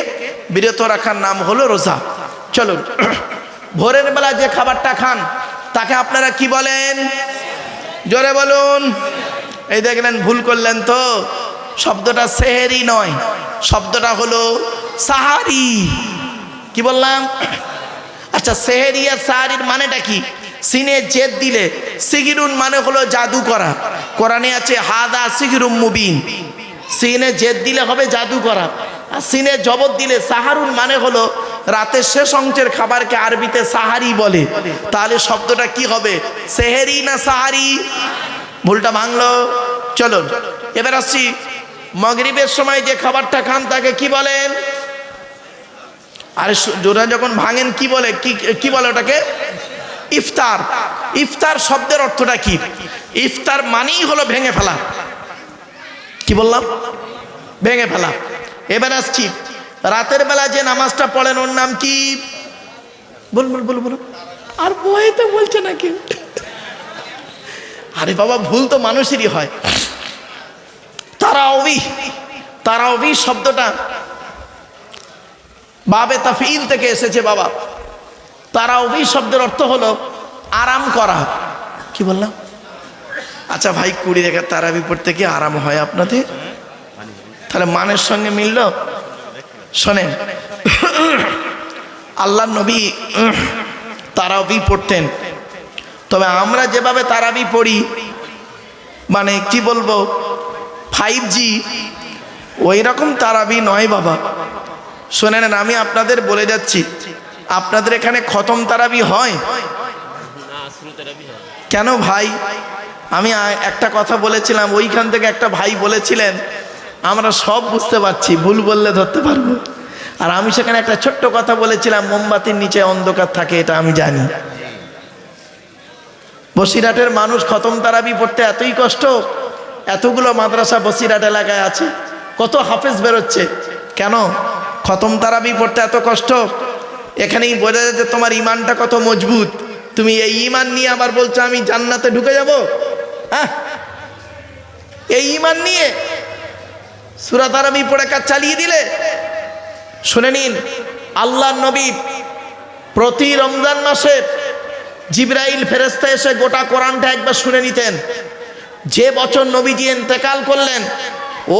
বিরত রাখার নাম হলো রোজা। চলুন, ভোরের বেলা যে খাবারটা খান তাকে আপনারা কি বলেন? জোরে বলুন। এই দেখলেন, ভুল করলেন তো। শব্দটা সেহেরি নয়, শব্দটা হলো সাহারি। কি বললাম? আচ্ছা, সেহেরি আর সাহারির মানেটা কি? সিনে জেদ দিলে সিগিরুন মানে হলো জাদু করা। কোরআনে আছে হাদা সিগিরুম মুবিন। সিনে জেদ দিলে হবে জাদু করা, আর সিনে জবর দিলে সাহারুন মানে হলো রাতের শেষ অংশের খাবারকে আরবিতে সাহারি বলে। তাহলে শব্দটা কি হবে? সেহেরি না সাহারি? ভুলটা ভাঙলো। চলুন এবার আসছি, মাগরিবের সময় যে খাবারটা খান তাকে কি বলেন? আরে জোরা যখন ভাঙেন কি বলে? কি বলে ওটাকে? ইফতার। ইফতার শব্দের অর্থটা কি? ইফতার মানেই হলো ভেঙে ফেলা। কি বললাম? ভেঙে ফেলা। এবার আসছি, রাতের বেলা যে নামাজটা পড়েন ওর নাম কি? বলুন বলুন বলুন। আর বই তো বলছে না কেউ। আরে বাবা, ভুল তো মানুষেরই হয়। তারাউবিহ। তারাউবিহ শব্দটা বাবে তাফঈল থেকে এসেছে বাবা। তারাউবিহ শব্দের অর্থ হলো আরাম করা। কি বললাম? আচ্ছা ভাই, 20 রেখাত তারাবি পড়তে কি আরাম হয় আপনাদের? তাহলে মানের সঙ্গে মিলল। শোনেন, আল্লাহ নবী তারাবি পড়তেন, তবে আমরা যেভাবে তারাবি পড়ি মানে কি বলবো 5G, ওই রকম তারাবি নয় বাবা। শোনেন, আমি আপনাদের বলে যাচ্ছি, আপনাদের এখানে খতম তারাবি হয়? কেন ভাই? আমি একটা কথা বলেছিলাম, ওইখান থেকে একটা ভাই বলেছিলেন আমরা সব বুঝতে পারছি, ভুল বললে ধরতে পারবো। আর আমি সেখানে একটা ছোট্ট কথা বলেছিলাম, মোমবাতির নিচে অন্ধকার থাকে, এটা আমি জানি। বসিরহাটের মানুষ খতম তারাবি পড়তে এতই কষ্ট, এতগুলো মাদ্রাসা বসিরহাট এলাকায় আছে, কত হাফেজ বেরোচ্ছে, কেন? খতম তারাবি পড়তে এত কষ্ট? এখানেই বোঝা যায় যে তোমার ইমানটা কত মজবুত। তুমি এই ইমান নিয়ে আবার বলছো আমি জান্নাতে ঢুকে যাব? হ্যাঁ, এই ইমান নিয়ে সূরা তারাবি পড়ে কাজ চালিয়ে দিলে? শুনে নিন, আল্লাহর নবী প্রতি রমজান মাসে জিবরাইল ফেরেশতা এসে গোটা কোরআনটা একবার শুনে নিতেন। যে বছর নবীজি ইন্তেকাল করলেন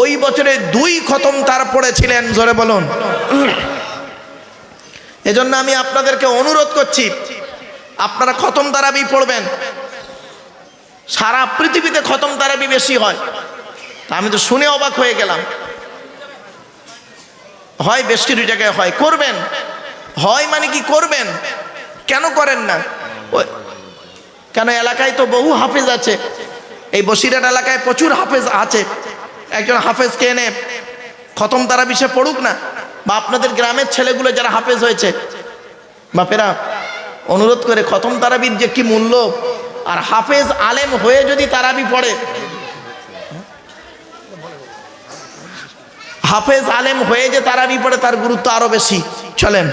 ওই বছরে 2 খতম তার পড়েছিলেন। জোরে বলুন। এজন্য আমি আপনাদেরকে অনুরোধ করছি, আপনারা খতম তারাবি পড়বেন। সারা পৃথিবীতে খতম তারাবি বেশি হয়, তা আমি তো শুনে অবাক হয়ে গেলাম। হয় বেশ কিছু জায়গায় হয়, করবেন। হয় মানে কি করবেন, কেন করেন না? কেন? এলাকায় তো বহু হাফেজ আছে, এই বসিরহাট এলাকায় প্রচুর হাফেজ আছে। একজন হাফেজকে এনে খতম তারাবি সে পড়ুক না, বা আপনাদের গ্রামের ছেলেগুলো যারা হাফেজ হয়েছে, বাপেরা অনুরোধ করে, খতম তারাবির যে কি মূল্য, আর হাফেজ আলেম হয়ে যদি তারাবি পড়ে, হাফেজ আলেম হয়ে যে তারাবি পড়ে তার গুরুত্ব আরো বেশি। চলেন।